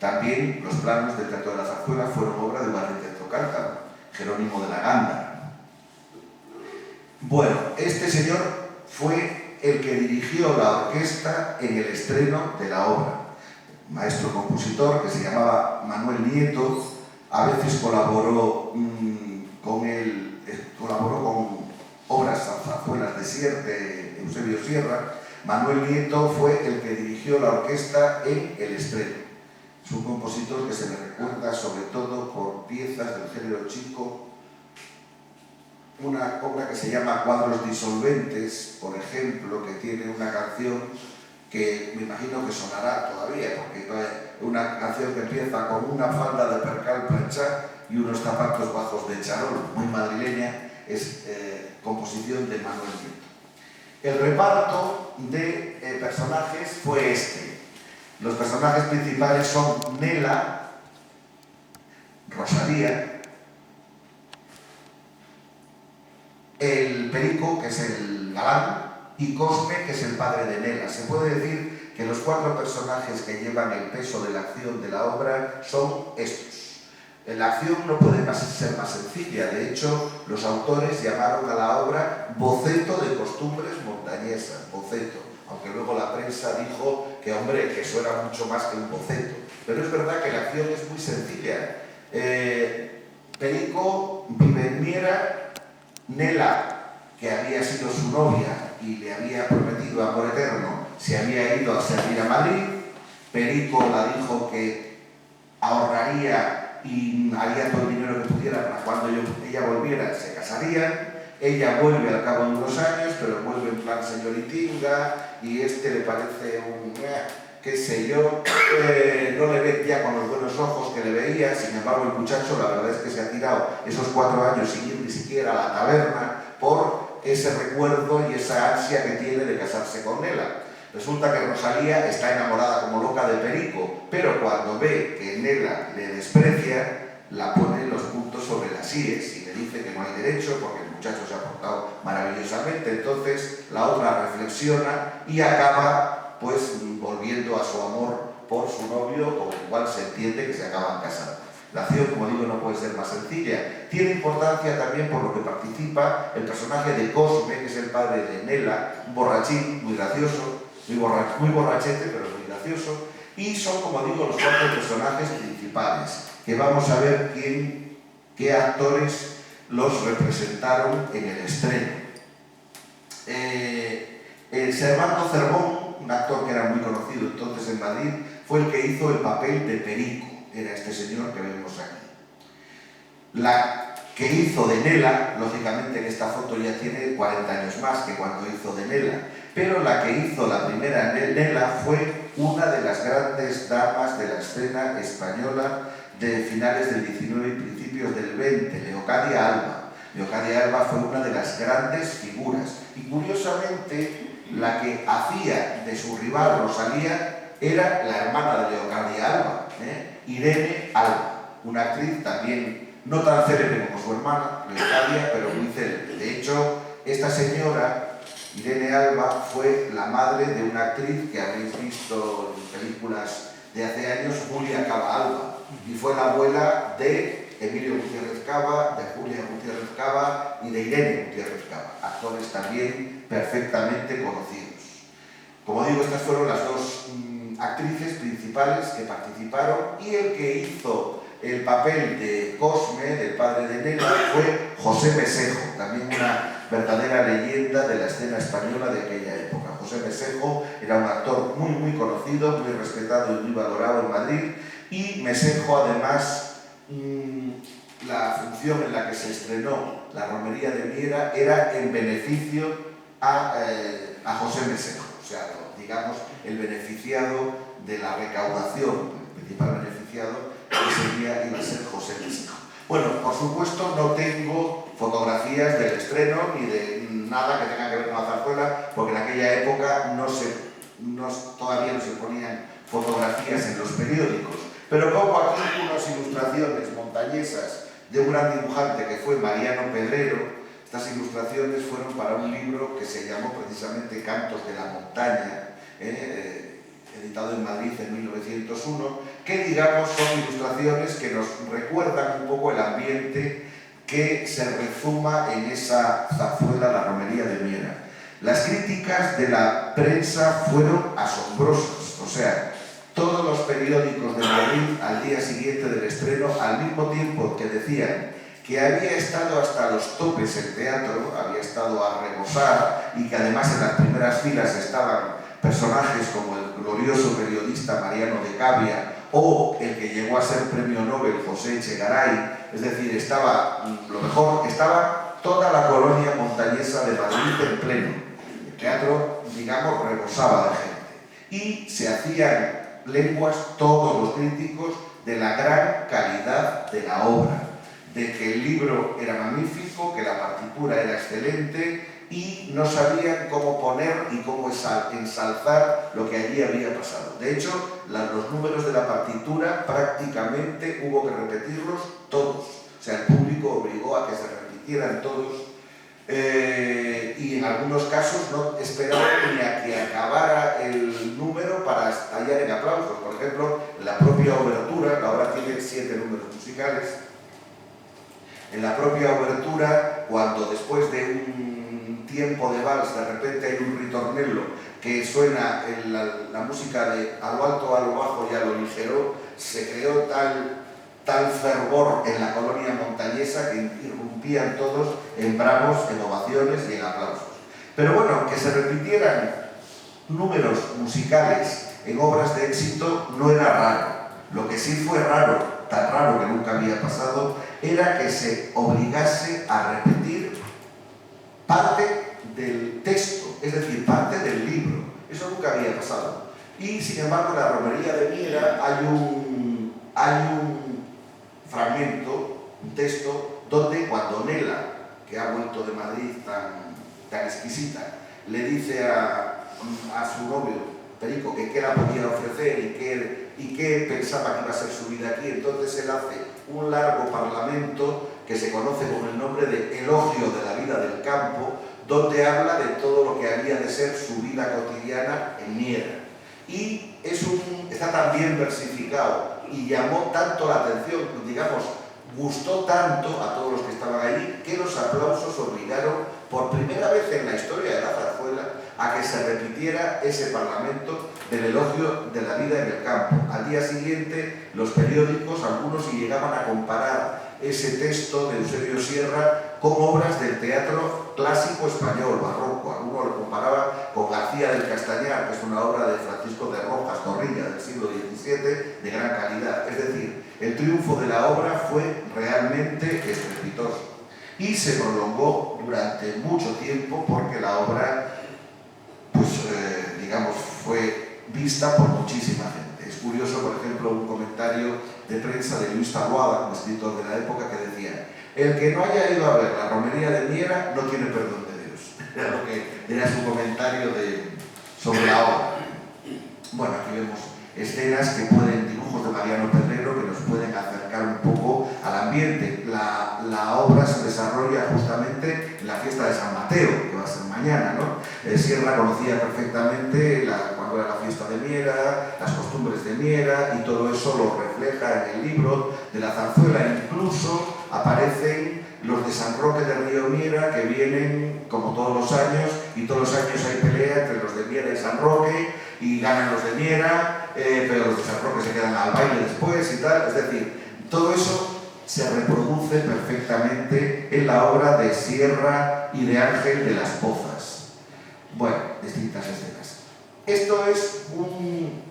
también los planos del Teatro de la Zarzuela fueron obra de un arquitecto cántabro, Jerónimo de la Gándara. Bueno, este señor fue el que dirigió la orquesta en el estreno de la obra. Maestro compositor que se llamaba Manuel Nieto, a veces colaboró con obras zarzuelas de Eusebio Sierra. Manuel Nieto fue el que dirigió la orquesta en el estreno. Es un compositor que se le recuerda sobre todo por piezas del género chico, una obra que se llama Cuadros disolventes, por ejemplo, que tiene una canción que me imagino que sonará todavía, porque es una canción que empieza con una falda de percal planchar y unos zapatos bajos de charol, muy madrileña, es composición de Manuel Nieto. El reparto de personajes fue este. Los personajes principales son Nela, Rosalía, el Perico, que es el galán, y Cosme, que es el padre de Nela. Se puede decir que los 4 personajes que llevan el peso de la acción de la obra son estos. La acción no puede ser más sencilla. De hecho, los autores llamaron a la obra boceto de costumbres montañesas, boceto, aunque luego la prensa dijo que, hombre, que eso era mucho más que un boceto. Pero es verdad que la acción es muy sencilla. Perico vive en Miera, Nela, que había sido su novia y le había prometido amor eterno, se había ido a servir a Madrid. Perico la dijo que ahorraría y haría todo el dinero que pudiera para cuando ella volviera, se casarían. Ella vuelve al cabo de unos años, pero vuelve en plan señoritinga, y le parece un... qué sé yo, no le ve ya con los buenos ojos que le veía. Sin embargo, el muchacho, la verdad es que se ha tirado esos 4 años sin ir ni siquiera a la taberna por ese recuerdo y esa ansia que tiene de casarse con Nela. Resulta que Rosalía está enamorada como loca de Perico, pero cuando ve que Nela le desprecia, la pone los puntos sobre las íes y le dice que no hay derecho porque el muchacho se ha portado maravillosamente. Entonces la otra reflexiona y acaba pues volviendo a su amor por su novio, con el cual se entiende que se acaban casando. La acción, como digo, no puede ser más sencilla. Tiene importancia también por lo que participa el personaje de Cosme, que es el padre de Nela, un borrachín muy gracioso, muy borrachete, pero muy gracioso. Y son, como digo, los 4 personajes principales, que vamos a ver qué actores los representaron en el estreno. Servando Cervón, un actor que era muy conocido entonces en Madrid, fue el que hizo el papel de Perico. Era este señor que vemos aquí. La que hizo de Nela, lógicamente en esta foto ya tiene 40 años más que cuando hizo de Nela, pero la que hizo la primera Nela fue una de las grandes damas de la escena española de finales del 19 y principios del 20, Leocadia Alba. Leocadia Alba fue una de las grandes figuras y curiosamente la que hacía de su rival Rosalía era la hermana de Leocadia Alba, Irene Alba, una actriz también no tan célebre como su hermana, Leocadia, pero muy célebre. De hecho, esta señora, Irene Alba, fue la madre de una actriz que habéis visto en películas de hace años, Julia Cava Alba, y fue la abuela de Emilio Gutiérrez Cava, de Julia Gutiérrez Cava y de Irene Gutiérrez Cava, actores también perfectamente conocidos. Como digo, estas fueron las 2 actrices principales que participaron, y el que hizo el papel de Cosme, del padre de Nela, fue José Mesejo, también una verdadera leyenda de la escena española de aquella época. José Mesejo era un actor muy conocido, muy respetado y muy valorado en Madrid, y Mesejo además, la función en la que se estrenó la romería de Miera era en beneficio a José Mesejo, o sea, digamos, el beneficiado de la recaudación, el principal beneficiado, ese día iba a ser José Mesejo. Bueno, por supuesto no tengo fotografías del estreno ni de nada que tenga que ver con la zarzuela, porque en aquella época todavía no se ponían fotografías en los periódicos. Pero pongo aquí unas ilustraciones montañesas de un gran dibujante que fue Mariano Pedrero. Estas ilustraciones fueron para un libro que se llamó precisamente Cantos de la Montaña. editado en Madrid en 1901, que digamos son ilustraciones que nos recuerdan un poco el ambiente que se rezuma en esa zarzuela, La romería de Miera. Las críticas de la prensa fueron asombrosas, o sea, todos los periódicos de Madrid al día siguiente del estreno, al mismo tiempo que decían que había estado hasta los topes el teatro, había estado a rebosar y que además en las primeras filas estaban personajes como el glorioso periodista Mariano de Cavia o el que llegó a ser premio Nobel José Echegaray, es decir, estaba lo mejor, estaba toda la colonia montañesa de Madrid en pleno. El teatro, digamos, rebosaba de gente y se hacían lenguas todos los críticos de la gran calidad de la obra, de que el libro era magnífico, que la partitura era excelente y no sabían cómo poner y cómo ensalzar lo que allí había pasado. De hecho, los números de la partitura prácticamente hubo que repetirlos todos. O sea, el público obligó a que se repitieran todos y en algunos casos no esperaban ni a que acabara el número para estallar en aplausos. Por ejemplo, la propia obertura, la obra tiene 7 números musicales. En la propia obertura, cuando después de un tiempo de vals de repente hay un ritornello que suena en la música de a lo alto, a lo bajo y a lo ligero, se creó tal fervor en la colonia montañesa que irrumpían todos en bravos, en ovaciones y en aplausos. Pero bueno, que se repitieran números musicales en obras de éxito no era raro. Lo que sí fue raro, tan raro que nunca había pasado, era que se obligase a repetir parte del texto, es decir, parte del libro. Eso nunca había pasado. Y sin embargo, en La romería de Miera hay un fragmento, un texto, donde cuando Nela, que ha vuelto de Madrid tan exquisita, le dice a su novio, Perico, que qué la podía ofrecer y qué pensaba que iba a ser su vida aquí, entonces él hace un largo parlamento que se conoce con el nombre de Elogio de la vida del campo, donde habla de todo lo que había de ser su vida cotidiana en Miera. Y está tan bien versificado y llamó tanto la atención, digamos, gustó tanto a todos los que estaban allí, que los aplausos obligaron por primera vez en la historia de la zarzuela a que se repitiera ese parlamento del elogio de la vida en el campo. Al día siguiente, los periódicos, algunos llegaban a comparar ese texto de Eusebio Sierra con obras del teatro clásico español, barroco. Algunos lo comparaban con García del Castañar, que es una obra de Francisco de Rojas Zorrilla del siglo XVII, de gran calidad. Es decir, el triunfo de la obra fue realmente estrepitoso y se prolongó durante mucho tiempo porque la obra, digamos, fue vista por muchísima gente. Es curioso, por ejemplo, un comentario de prensa de Luis Taboada, un escritor de la época, que decía: el que no haya ido a ver La romería de Miera no tiene perdón de Dios. Era su comentario sobre la obra. Bueno, aquí vemos escenas que dibujos de Mariano Pedrero, que nos pueden acercar un poco al ambiente. La obra se desarrolla justamente en la fiesta de San Mateo, que va a ser mañana, ¿no? Sierra conocía perfectamente cuando era la fiesta de Miera, las costumbres de Miera, y todo eso lo refleja en el libro de la zarzuela. Incluso aparecen los de San Roque de Río Miera, que vienen como todos los años, y todos los años hay pelea entre los de Miera y San Roque, y ganan los de Miera, pero los de San Roque se quedan al baile después y tal. Es decir, todo eso se reproduce perfectamente en la obra de Sierra y de Ángel de las Pozas. Bueno, distintas escenas. Esto es un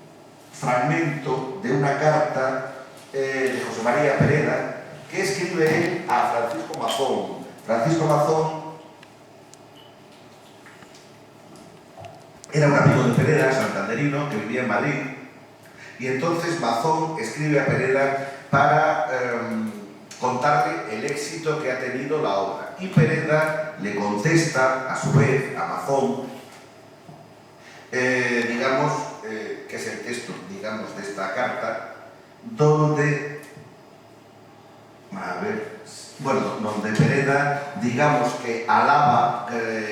fragmento de una carta de José María Pereda que escribe él a Francisco Mazón. Francisco Mazón era un amigo de Pereda, santanderino, que vivía en Madrid, y entonces Mazón escribe a Pereda para contarle el éxito que ha tenido la obra. Y Pereda le contesta, a su vez, a Mazón, digamos, que es el texto, digamos, de esta carta, donde donde Pereda, digamos, que alaba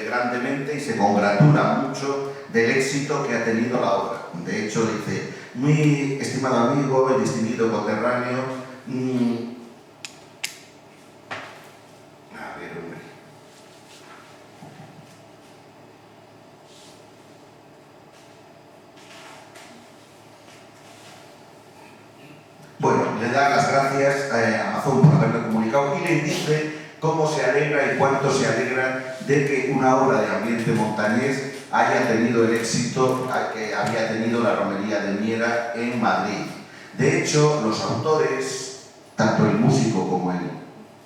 grandemente y se congratula mucho del éxito que ha tenido la obra. De hecho, dice, muy estimado amigo, el distinguido conterráneo, a ver, hombre. Bueno, le da las gracias a Amazon por haberle comunicado y le dice cómo se alegra y cuánto se alegra de que una obra de ambiente montañés haya tenido el éxito que había tenido la romería de Miera en Madrid. De hecho, los autores, tanto el músico como el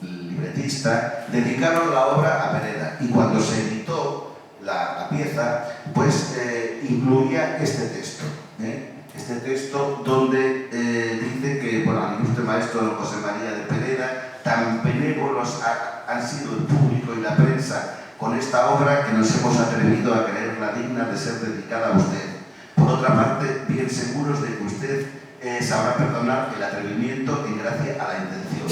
libretista, dedicaron la obra a Pereda, y cuando se editó la pieza, pues incluía este texto. Este texto donde dice que, bueno, el ilustre maestro don José María de Pereda, tan benévolos han sido el público y la prensa con esta obra que nos hemos atrevido a creerla digna de ser dedicada a usted. Por otra parte, bien seguros de que usted sabrá perdonar el atrevimiento en gracia a la intención.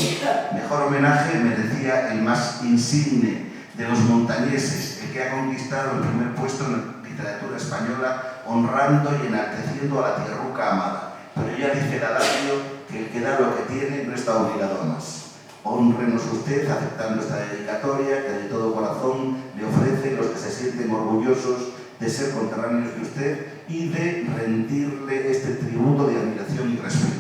Mejor homenaje merecía el más insigne de los montañeses, el que ha conquistado el primer puesto en la literatura española, honrando y enalteciendo a la tierruca amada. Pero ya dice el adagio que el que da lo que tiene no está obligado a más. Honrenos usted aceptando esta dedicatoria que de todo corazón le ofrecen los que se sienten orgullosos de ser conterráneos de usted y de rendirle este tributo de admiración y respeto.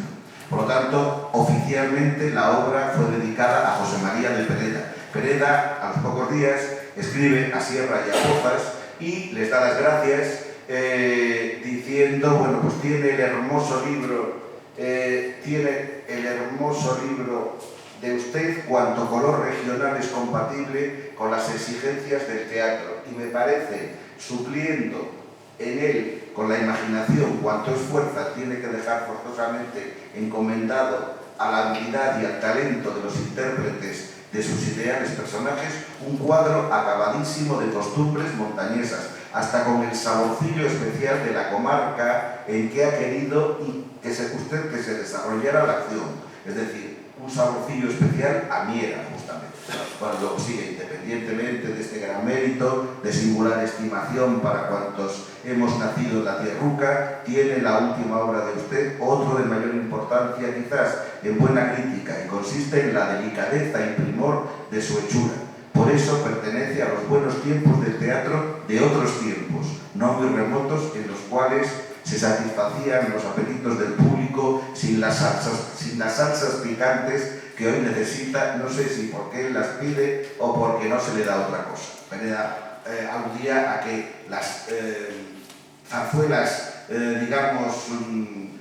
Por lo tanto, oficialmente la obra fue dedicada a José María de Pereda. Pereda, a los pocos días, escribe a Sierra y a Pozas y les da las gracias diciendo, bueno, pues tiene el hermoso libro de usted cuanto color regional es compatible con las exigencias del teatro, y me parece, supliendo en él con la imaginación cuanto esfuerzo tiene que dejar forzosamente encomendado a la habilidad y al talento de los intérpretes de sus ideales personajes, un cuadro acabadísimo de costumbres montañesas, hasta con el saborcillo especial de la comarca en que ha querido que se desarrollara la acción, es decir, un saborcillo especial a Miera, justamente. Bueno, luego sigue, independientemente de este gran mérito, de singular estimación para cuantos hemos nacido en la tierruca, tiene la última obra de usted otro de mayor importancia quizás en buena crítica, y consiste en la delicadeza y primor de su hechura. Por eso pertenece a los buenos tiempos del teatro de otros tiempos, no muy remotos, en los cuales se satisfacían los apetitos del público sin las salsas picantes que hoy necesita, no sé si porque él las pide o porque no se le da otra cosa. Pereda aludía a que las zarzuelas, digamos,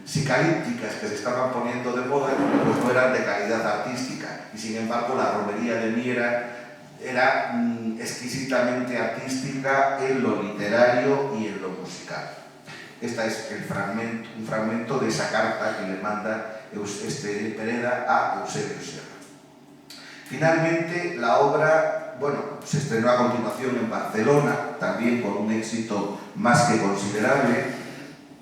psicalípticas que se estaban poniendo de moda, pues no eran de calidad artística, y sin embargo la romería de Miera era exquisitamente artística en lo literario y en lo musical. Este es un fragmento de esa carta que le manda Pereda a Eusebio Sierra. Finalmente, la obra, bueno, se estrenó a continuación en Barcelona, también con un éxito más que considerable.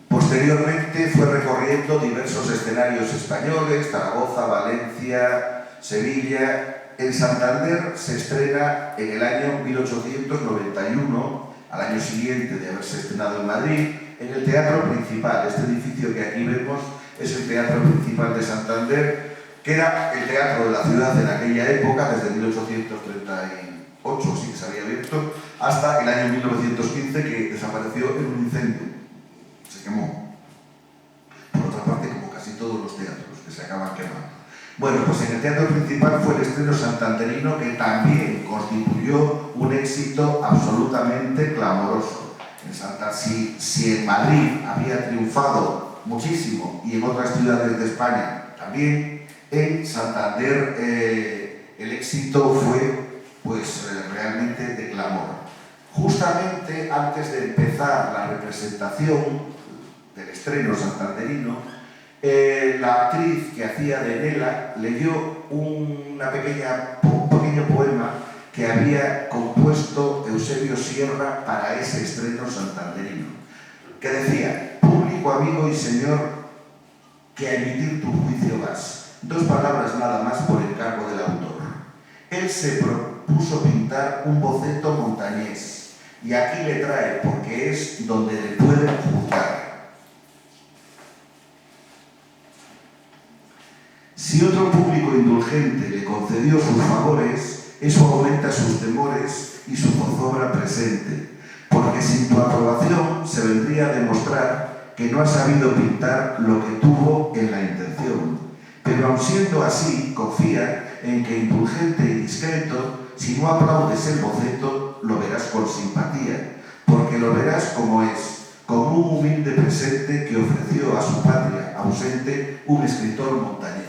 Posteriormente fue recorriendo diversos escenarios españoles, Zaragoza, Valencia, Sevilla. En Santander se estrena en el año 1891, al año siguiente de haberse estrenado en Madrid, en el Teatro Principal. Este edificio que aquí vemos es el Teatro Principal de Santander, que era el teatro de la ciudad en aquella época, desde 1838, sí que se había abierto, hasta el año 1915, que desapareció en un incendio. Se quemó. Por otra parte, como casi todos los teatros, que se acaban quemando. Bueno, pues en el Teatro Principal fue el estreno santanderino, que también constituyó un éxito absolutamente clamoroso. Si en Madrid había triunfado muchísimo y en otras ciudades de España también, en Santander el éxito fue pues realmente de clamor. Justamente antes de empezar la representación del estreno santanderino, la actriz que hacía de Nela leyó un pequeño poema que había compuesto Eusebio Sierra para ese estreno santanderino, que decía: público, amigo y señor, que a emitir tu juicio vas. Dos palabras nada más por encargo del autor. Él se propuso pintar un boceto montañés, y aquí le trae porque es donde le pueden juzgar. Si otro público indulgente le concedió sus favores, eso aumenta sus temores y su zozobra presente, porque sin tu aprobación se vendría a demostrar que no has sabido pintar lo que tuvo en la intención. Pero aun siendo así, confía en que indulgente y discreto, si no aplaudes el boceto, lo verás con simpatía, porque lo verás como es, como un humilde presente que ofreció a su patria ausente un escritor montañés.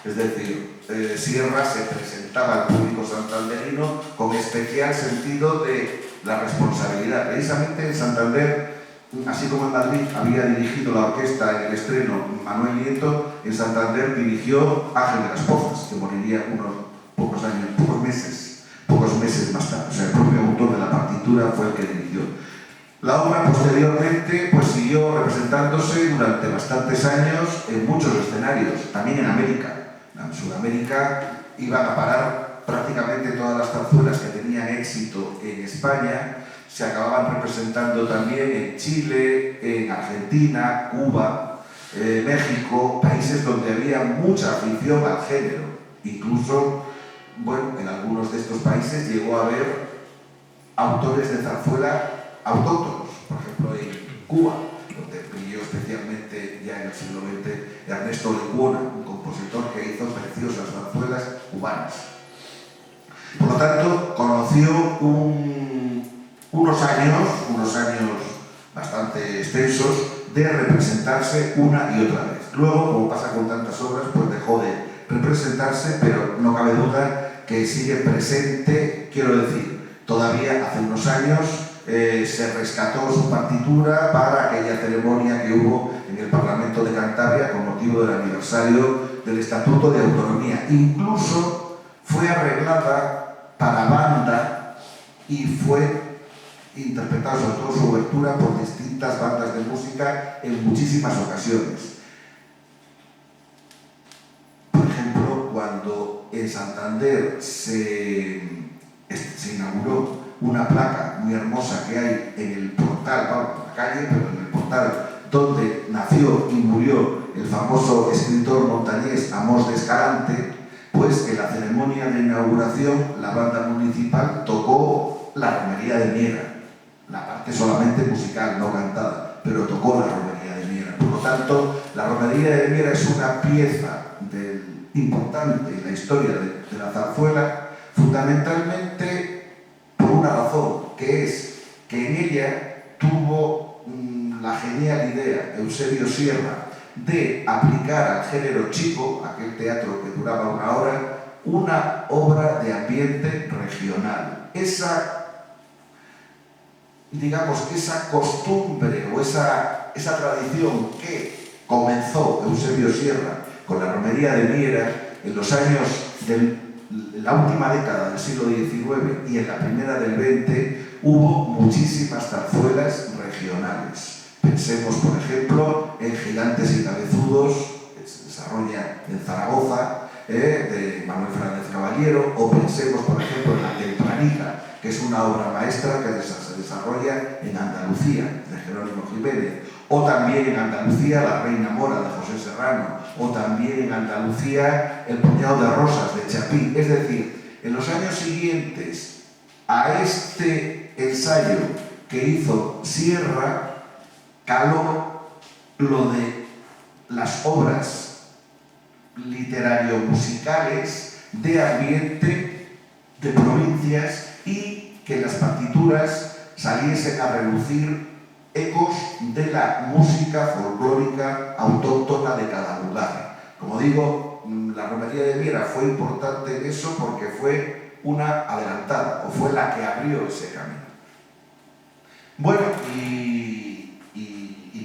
Es decir, Sierra se presentaba al público santanderino con especial sentido de la responsabilidad. Precisamente en Santander, así como en Madrid había dirigido la orquesta en el estreno Manuel Nieto, en Santander dirigió Ángel de las Pozas, que moriría unos pocos meses más tarde. O sea, el propio autor de la partitura fue el que dirigió. La obra posteriormente pues siguió representándose durante bastantes años en muchos escenarios, también en América. En Sudamérica iban a parar prácticamente todas las zarzuelas que tenían éxito en España, se acababan representando también en Chile, en Argentina, Cuba, México, países donde había mucha afición al género. Incluso, bueno, en algunos de estos países llegó a haber autores de zarzuela autóctonos, por ejemplo en Cuba, donde brilló especialmente ya en el siglo XX Ernesto Lecuona, un compositor que hizo preciosas zarzuelas cubanas. Por lo tanto, conoció unos años bastante extensos de representarse una y otra vez. Luego, como pasa con tantas obras, pues dejó de representarse, pero no cabe duda que sigue presente, quiero decir, todavía hace unos años se rescató su partitura para aquella ceremonia que hubo en el Parlamento de Cantabria con motivo del aniversario del Estatuto de Autonomía. Incluso fue arreglada para banda y fue interpretada, sobre todo su obertura, por distintas bandas de música en muchísimas ocasiones. Por ejemplo, cuando en Santander se inauguró una placa muy hermosa que hay en el portal, bueno, en la calle, pero en el portal donde nació y murió el famoso escritor montañés Amós de Escalante, pues en la ceremonia de inauguración la banda municipal tocó la romería de Miera, la parte solamente musical, no cantada, pero tocó la romería de Miera. Por lo tanto, la romería de Miera es una pieza importante en la historia de la zarzuela, fundamentalmente por una razón, que es que en ella tuvo la genial idea Eusebio Sierra de aplicar al género chico, aquel teatro que duraba una hora, una obra de ambiente regional. Esa costumbre o esa tradición que comenzó Eusebio Sierra con la romería de Miera en los años de la última década del siglo XIX y en la primera del XX, hubo muchísimas zarzuelas regionales. Pensemos, por ejemplo, en Gigantes y Cabezudos, que se desarrolla en Zaragoza, de Manuel Fernández Caballero, o pensemos, por ejemplo, en La Tempranilla, que es una obra maestra que se desarrolla en Andalucía, de Jerónimo Jiménez, o también en Andalucía La Reina Mora, de José Serrano, o también en Andalucía El Puñado de Rosas, de Chapí. Es decir, en los años siguientes a este ensayo que hizo Sierra, caló lo de las obras literario-musicales de ambiente de provincias y que las partituras saliesen a relucir ecos de la música folclórica autóctona de cada lugar. Como digo, la romería de Miera fue importante en eso porque fue una adelantada, o fue la que abrió ese camino. Bueno, y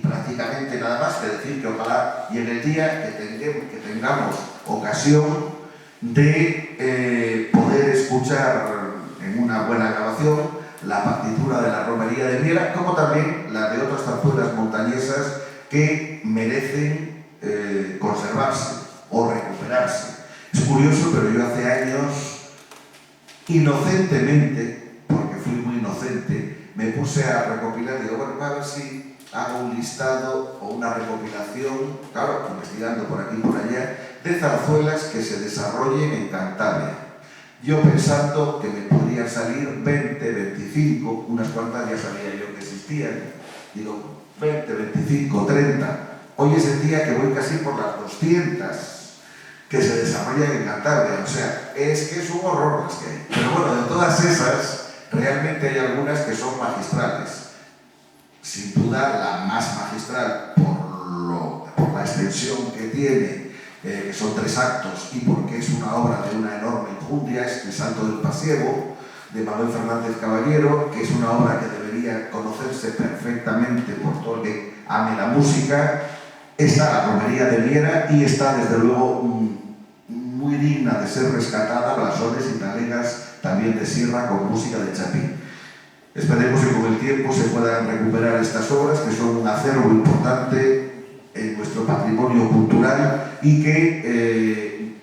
prácticamente nada más que decir que ojalá y en el día que tengamos ocasión de poder escuchar en una buena grabación la partitura de la romería de Miera, como también la de otras zarzuelas montañesas que merecen conservarse o recuperarse. Es curioso, pero yo hace años, inocentemente, porque fui muy inocente, me puse a recopilar, digo, bueno, a ver si hago un listado o una recopilación, claro, investigando por aquí y por allá, de zarzuelas que se desarrollen en Cantabria. Yo pensando que me podrían salir 20, 25, unas cuantas ya sabía yo que existían, digo 20, 25, 30. Hoy es el día que voy casi por las 200 que se desarrollan en Cantabria, o sea, es que es un horror las que hay. Pero bueno, de todas esas, realmente hay algunas que son magistrales. Sin duda, la más magistral por la extensión que tiene, que son 3 actos, y porque es una obra de una enorme enjundia, es El Salto del Pasiego, de Manuel Fernández Caballero, que es una obra que debería conocerse perfectamente por todo el que ame la música. Está la Romería de Viera y está, desde luego, muy digna de ser rescatada, Blasones y Talegas, también de Sierra, con música de Chapín. Esperemos que con el tiempo se puedan recuperar estas obras, que son un acervo importante en nuestro patrimonio cultural y que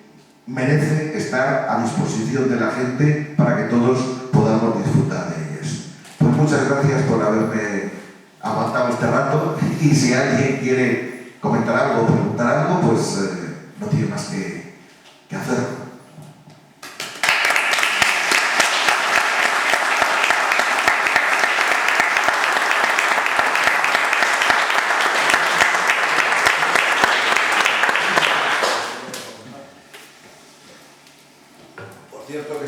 merece estar a disposición de la gente para que todos podamos disfrutar de ellas. Pues muchas gracias por haberme aguantado este rato, y si alguien quiere comentar algo o preguntar algo, pues no tiene más que hacerlo. Por cierto que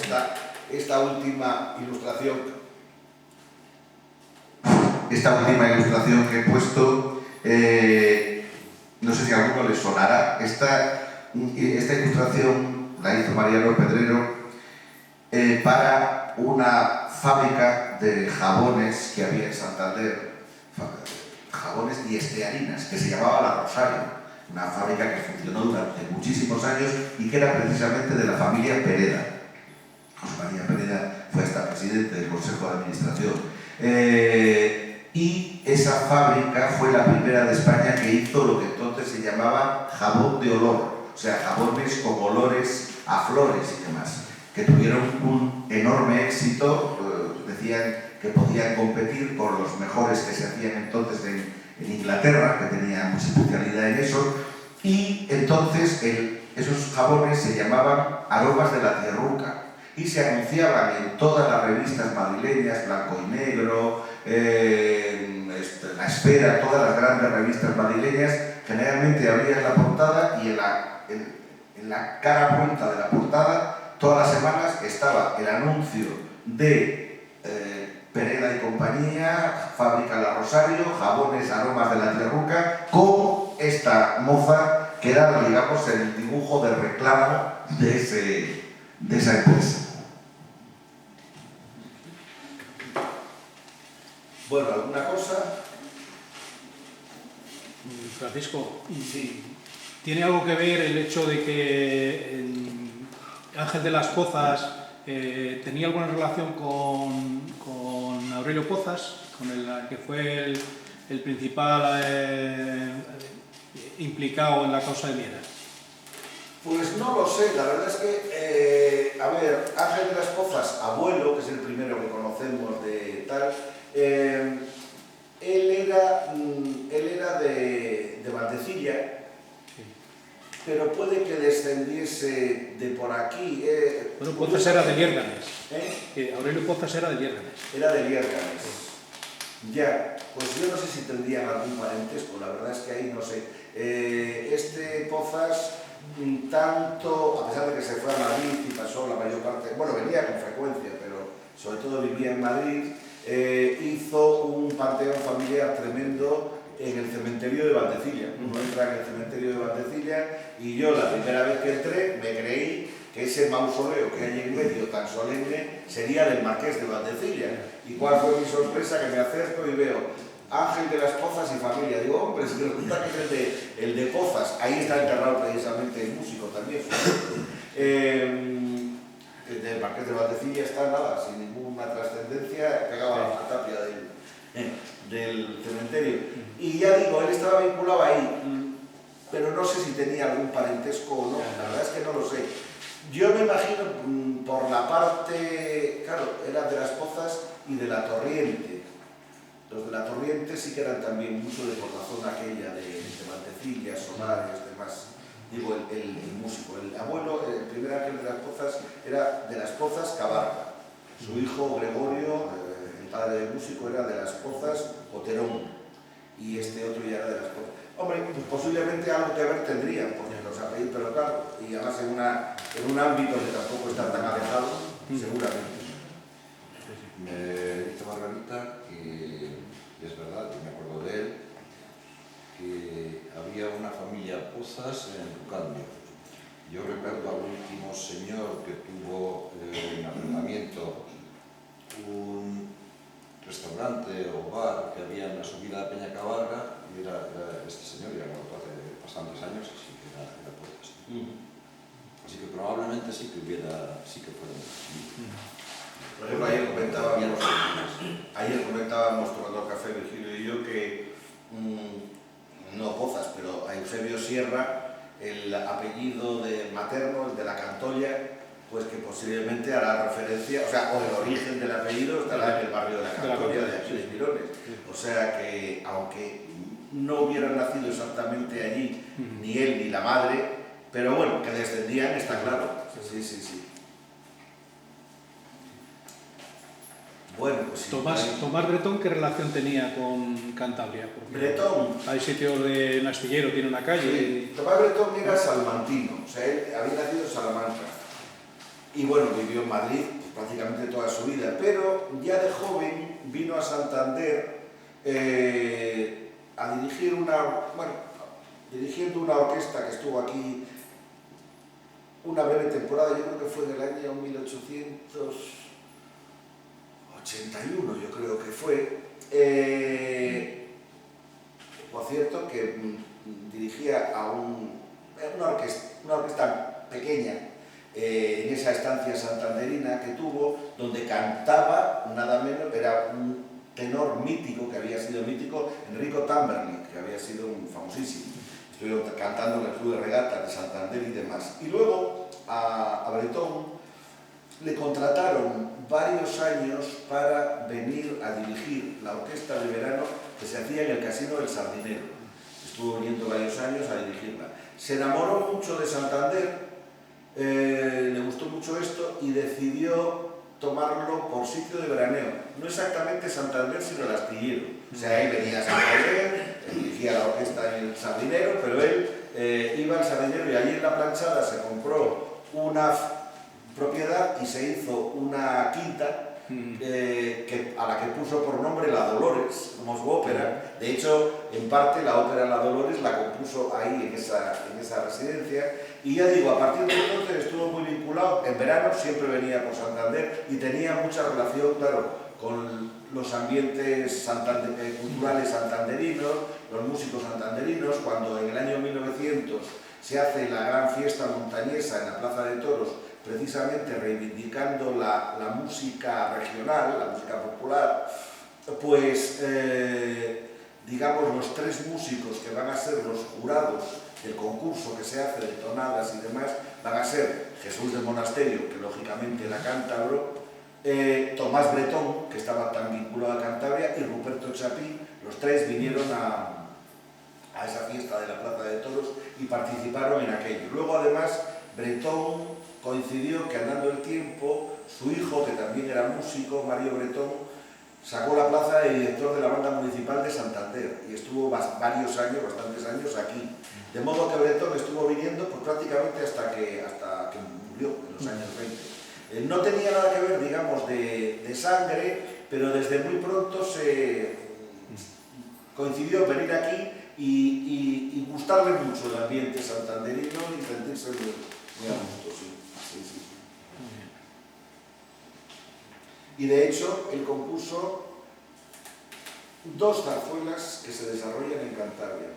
esta última ilustración que he puesto, no sé si a alguno le sonará. Esta ilustración la hizo Mariano Pedrero para una fábrica de jabones que había en Santander, jabones y estearinas, que se llamaba La Rosario, una fábrica que funcionó durante muchísimos años y que era precisamente de la familia Pereda. José María Pereda fue hasta presidente del Consejo de Administración. Y esa fábrica fue la primera de España que hizo lo que entonces se llamaba jabón de olor, o sea, jabones con olores a flores y demás, que tuvieron un enorme éxito. Decían que podían competir con los mejores que se hacían entonces en Inglaterra, que tenían mucha especialidad en eso, y entonces esos jabones se llamaban aromas de la tierruca y se anunciaban en todas las revistas madrileñas, Blanco y Negro, La Esfera, todas las grandes revistas madrileñas. Generalmente abrías la portada y en la cara vuelta de la portada, todas las semanas estaba el anuncio de Pereda y compañía, Fábrica La Rosario, jabones, aromas de la tierruca, con esta moza que era, digamos, el dibujo de reclamo de esa empresa. Bueno, ¿alguna cosa? Francisco, Sí. ¿tiene algo que ver el hecho de que Ángel de las Pozas tenía alguna relación con Aurelio Pozas, con el que fue el principal implicado en la causa de Viera? Pues no lo sé, la verdad es que, a ver, Ángel de las Pozas, abuelo, que es el primero que conocemos de tal, él era de Valdecilla, Sí. pero puede que descendiese de por aquí. Bueno, Pozas era de Liérganes. ¿Eh? Aurelio Pozas era de Liérganes. Era de Liérganes. Ya, pues yo no sé si tendrían algún parentesco, la verdad es que ahí no sé. Este Pozas, tanto, a pesar de que se fue a Madrid y pasó la mayor parte, bueno, venía con frecuencia, pero sobre todo vivía en Madrid, hizo un panteón familiar tremendo en el cementerio de Valdecilla. Uno entra en el cementerio de Valdecilla y yo la primera vez que entré me creí que ese mausoleo que hay en medio tan solemne sería del Marqués de Valdecilla. ¿Y cuál fue mi sorpresa? Que me acerco y veo Ángel de las Pozas y familia. Digo, hombre, si resulta que es el de Pozas, ahí está enterrado precisamente el músico también. El del Marqués de Valdecilla está nada, sin ninguna trascendencia, pegaba a la tapia del cementerio. Y ya digo, él estaba vinculado ahí, pero no sé si tenía algún parentesco o no, la verdad es que no lo sé. Yo me imagino por la parte, claro, era de las Pozas y de la Torriente. Los de la Torriente sí que eran también mucho de por la zona aquella de Valdecilla, Solares, demás. digo, el músico. El abuelo, el primer ángel de las Pozas, era de las Pozas Cabarga. Su hijo Gregorio, el padre del músico, era de las Pozas Oterón, y este otro ya era de las Pozas. Hombre, pues posiblemente algo que ver tendrían, porque los apellidos, pero claro, y además en un ámbito que tampoco está tan alejado, seguramente. Me dice Margarita que es verdad, y me acuerdo de él, que había una familia Pozas en Lucandio. Yo recuerdo al último señor que tuvo en arrendamiento un restaurante o bar que había en la subida de Peña Cabarga, y era este señor, ya muerto hace bastantes años, así que era Pozas. Así que probablemente sí que fueron. Por ejemplo, ayer comentábamos tomando café Virgilio y yo que no Pozas, pero a Eusebio Sierra, el apellido materno, el de la Cantoya, pues que posiblemente hará referencia, o sea, o el origen del apellido estará en el barrio de la Cantoya, de aquí de Mirones. O sea que, aunque no hubieran nacido exactamente allí, ni él ni la madre, pero bueno, que descendían, está claro. Sí. Bueno, pues sí. Tomás Bretón, ¿qué relación tenía con Cantabria? Porque Bretón. hay sitios de Astillero, tiene una calle. Sí, Tomás Bretón era salmantino, o sea, él había nacido en Salamanca. Y bueno, vivió en Madrid pues, prácticamente toda su vida, pero ya de joven vino a Santander a dirigir dirigiendo una orquesta que estuvo aquí una breve temporada, yo creo que fue en el año 1881, yo creo que fue. Por cierto, que dirigía a una orquesta pequeña en esa estancia santanderina que tuvo, donde cantaba, nada menos, era un tenor mítico, que había sido mítico, Enrico Tamberlik, que había sido un famosísimo. Estuvieron cantando en el Club de Regatas de Santander y demás. Y luego a Bretón le contrataron varios años para venir a dirigir la orquesta de verano que se hacía en el Casino del Sardinero. Estuvo viniendo varios años a dirigirla. Se enamoró mucho de Santander, le gustó mucho esto y decidió tomarlo por sitio de veraneo. No exactamente Santander, sino el Astillero. O sea, él venía a Santander, dirigía la orquesta en el Sardinero, pero él iba al Sardinero y allí en la planchada se compró una propiedad y se hizo una quinta a la que puso por nombre La Dolores, como su ópera. De hecho, en parte la ópera La Dolores la compuso ahí en esa residencia. Y ya digo, a partir de entonces estuvo muy vinculado. En verano siempre venía por Santander y tenía mucha relación, claro, con los ambientes culturales santanderinos, los músicos santanderinos. Cuando en el año 1900 se hace la gran fiesta montañesa en la Plaza de Toros, precisamente reivindicando la música regional, la música popular, pues digamos los tres músicos que van a ser los jurados del concurso que se hace de tonadas y demás, van a ser Jesús del Monasterio, que lógicamente era cántabro, Tomás Bretón, que estaba tan vinculado a Cantabria, y Ruperto Chapí. Los tres vinieron a esa fiesta de la Plaza de Toros y participaron en aquello. Luego además Bretón coincidió que andando el tiempo, su hijo, que también era músico, Mario Bretón, sacó la plaza de director de la Banda Municipal de Santander y estuvo bastantes años aquí. De modo que Bretón estuvo viniendo pues, prácticamente hasta que murió en los años 20. No tenía nada que ver, digamos, de sangre, pero desde muy pronto se coincidió venir aquí y gustarle mucho el ambiente santanderino y sentirse muy a gusto, sí. Y de hecho, él compuso dos zarzuelas que se desarrollan en Cantabria.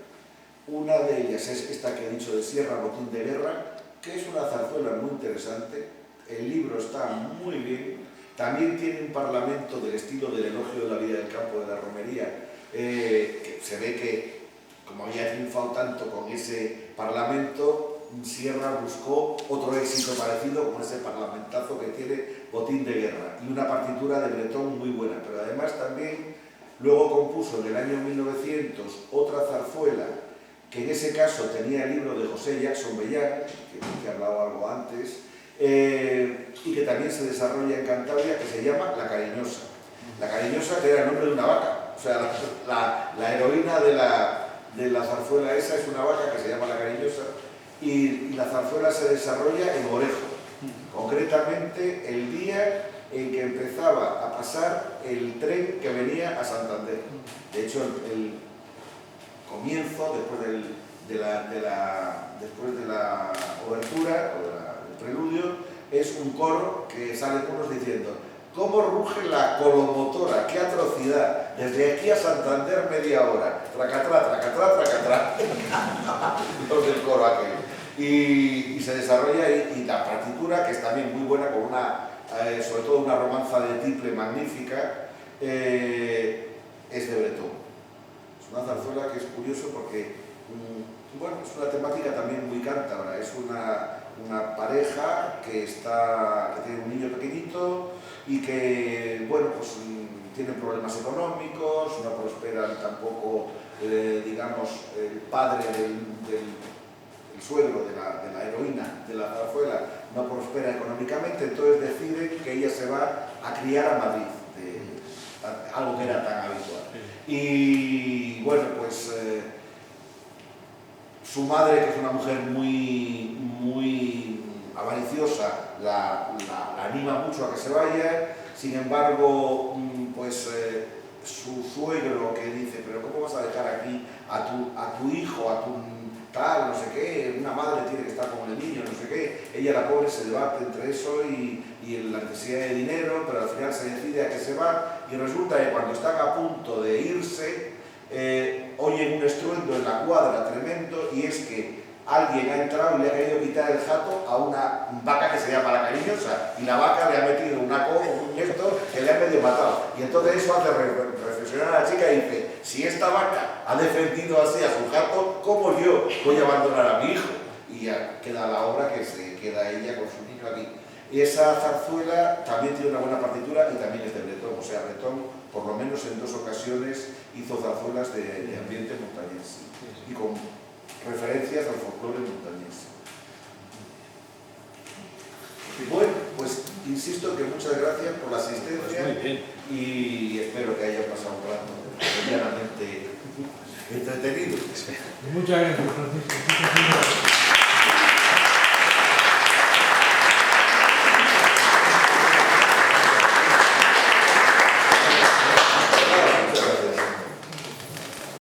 Una de ellas es esta que he dicho de Sierra, Botín de Guerra, que es una zarzuela muy interesante. El libro está muy bien. También tiene un parlamento del estilo del elogio de la vida del campo de la romería, que se ve que, como había triunfado tanto con ese parlamento, Sierra buscó otro éxito parecido con ese parlamentazo que tiene Botín de Guerra, y una partitura de Bretón muy buena. Pero además también luego compuso en el año 1900 otra zarzuela que en ese caso tenía el libro de José Jackson Bellar, que he hablado algo antes, y que también se desarrolla en Cantabria, que se llama La Cariñosa. La Cariñosa, que era el nombre de una vaca, o sea, la heroína de la zarzuela esa es una vaca que se llama La Cariñosa, y la zarzuela se desarrolla en Orejo, concretamente el día en que empezaba a pasar el tren que venía a Santander. De hecho, el comienzo, después de la obertura, o del preludio, es un coro que sale unos diciendo: ¿cómo ruge la colomotora? ¡Qué atrocidad! Desde aquí a Santander media hora. Tracatrá, tracatrá, tracatrá. Los del coro aquel. Y se desarrolla, y la partitura, que es también muy buena, con sobre todo una romanza de tiple magnífica, es de Bretón. Es una zarzuela que es curioso porque, bueno, es una temática también muy cántabra. Es una pareja que tiene un niño pequeñito y que, bueno, pues tienen problemas económicos, no prosperan tampoco, digamos, el padre el suegro de la heroína de la zarzuela no prospera económicamente, entonces decide que ella se va a criar a Madrid, algo que era tan habitual. Y bueno, pues su madre, que es una mujer muy avariciosa, la anima mucho a que se vaya. Sin embargo, pues su suegro, que dice: pero ¿cómo vas a dejar aquí a tu hijo, a tu tal, no sé qué? Una madre tiene que estar con el niño, no sé qué. Ella, la pobre, se debate entre eso y la necesidad de dinero, pero al final se decide a que se va, y resulta que cuando están a punto de irse, oyen un estruendo en la cuadra tremendo, y es que alguien ha entrado y le ha querido quitar el jato a una vaca que se llama La Cariñosa, y la vaca le ha metido un esto que le ha medio matado. Y entonces eso hace reflexionar a la chica y dice: si esta vaca ha defendido así a su jato, ¿cómo yo voy a abandonar a mi hijo? Y ya queda la obra, que se queda ella con su niño aquí. Y esa zarzuela también tiene una buena partitura y también es de Bretón. O sea, Bretón, por lo menos en 2 ocasiones, hizo zarzuelas de ambiente montañés y con referencias al folclore montañés. Bueno, pues insisto que muchas gracias por la asistencia. Pues muy bien. Y espero que haya pasado un rato medianamente entretenido. Muchas gracias, Francisco.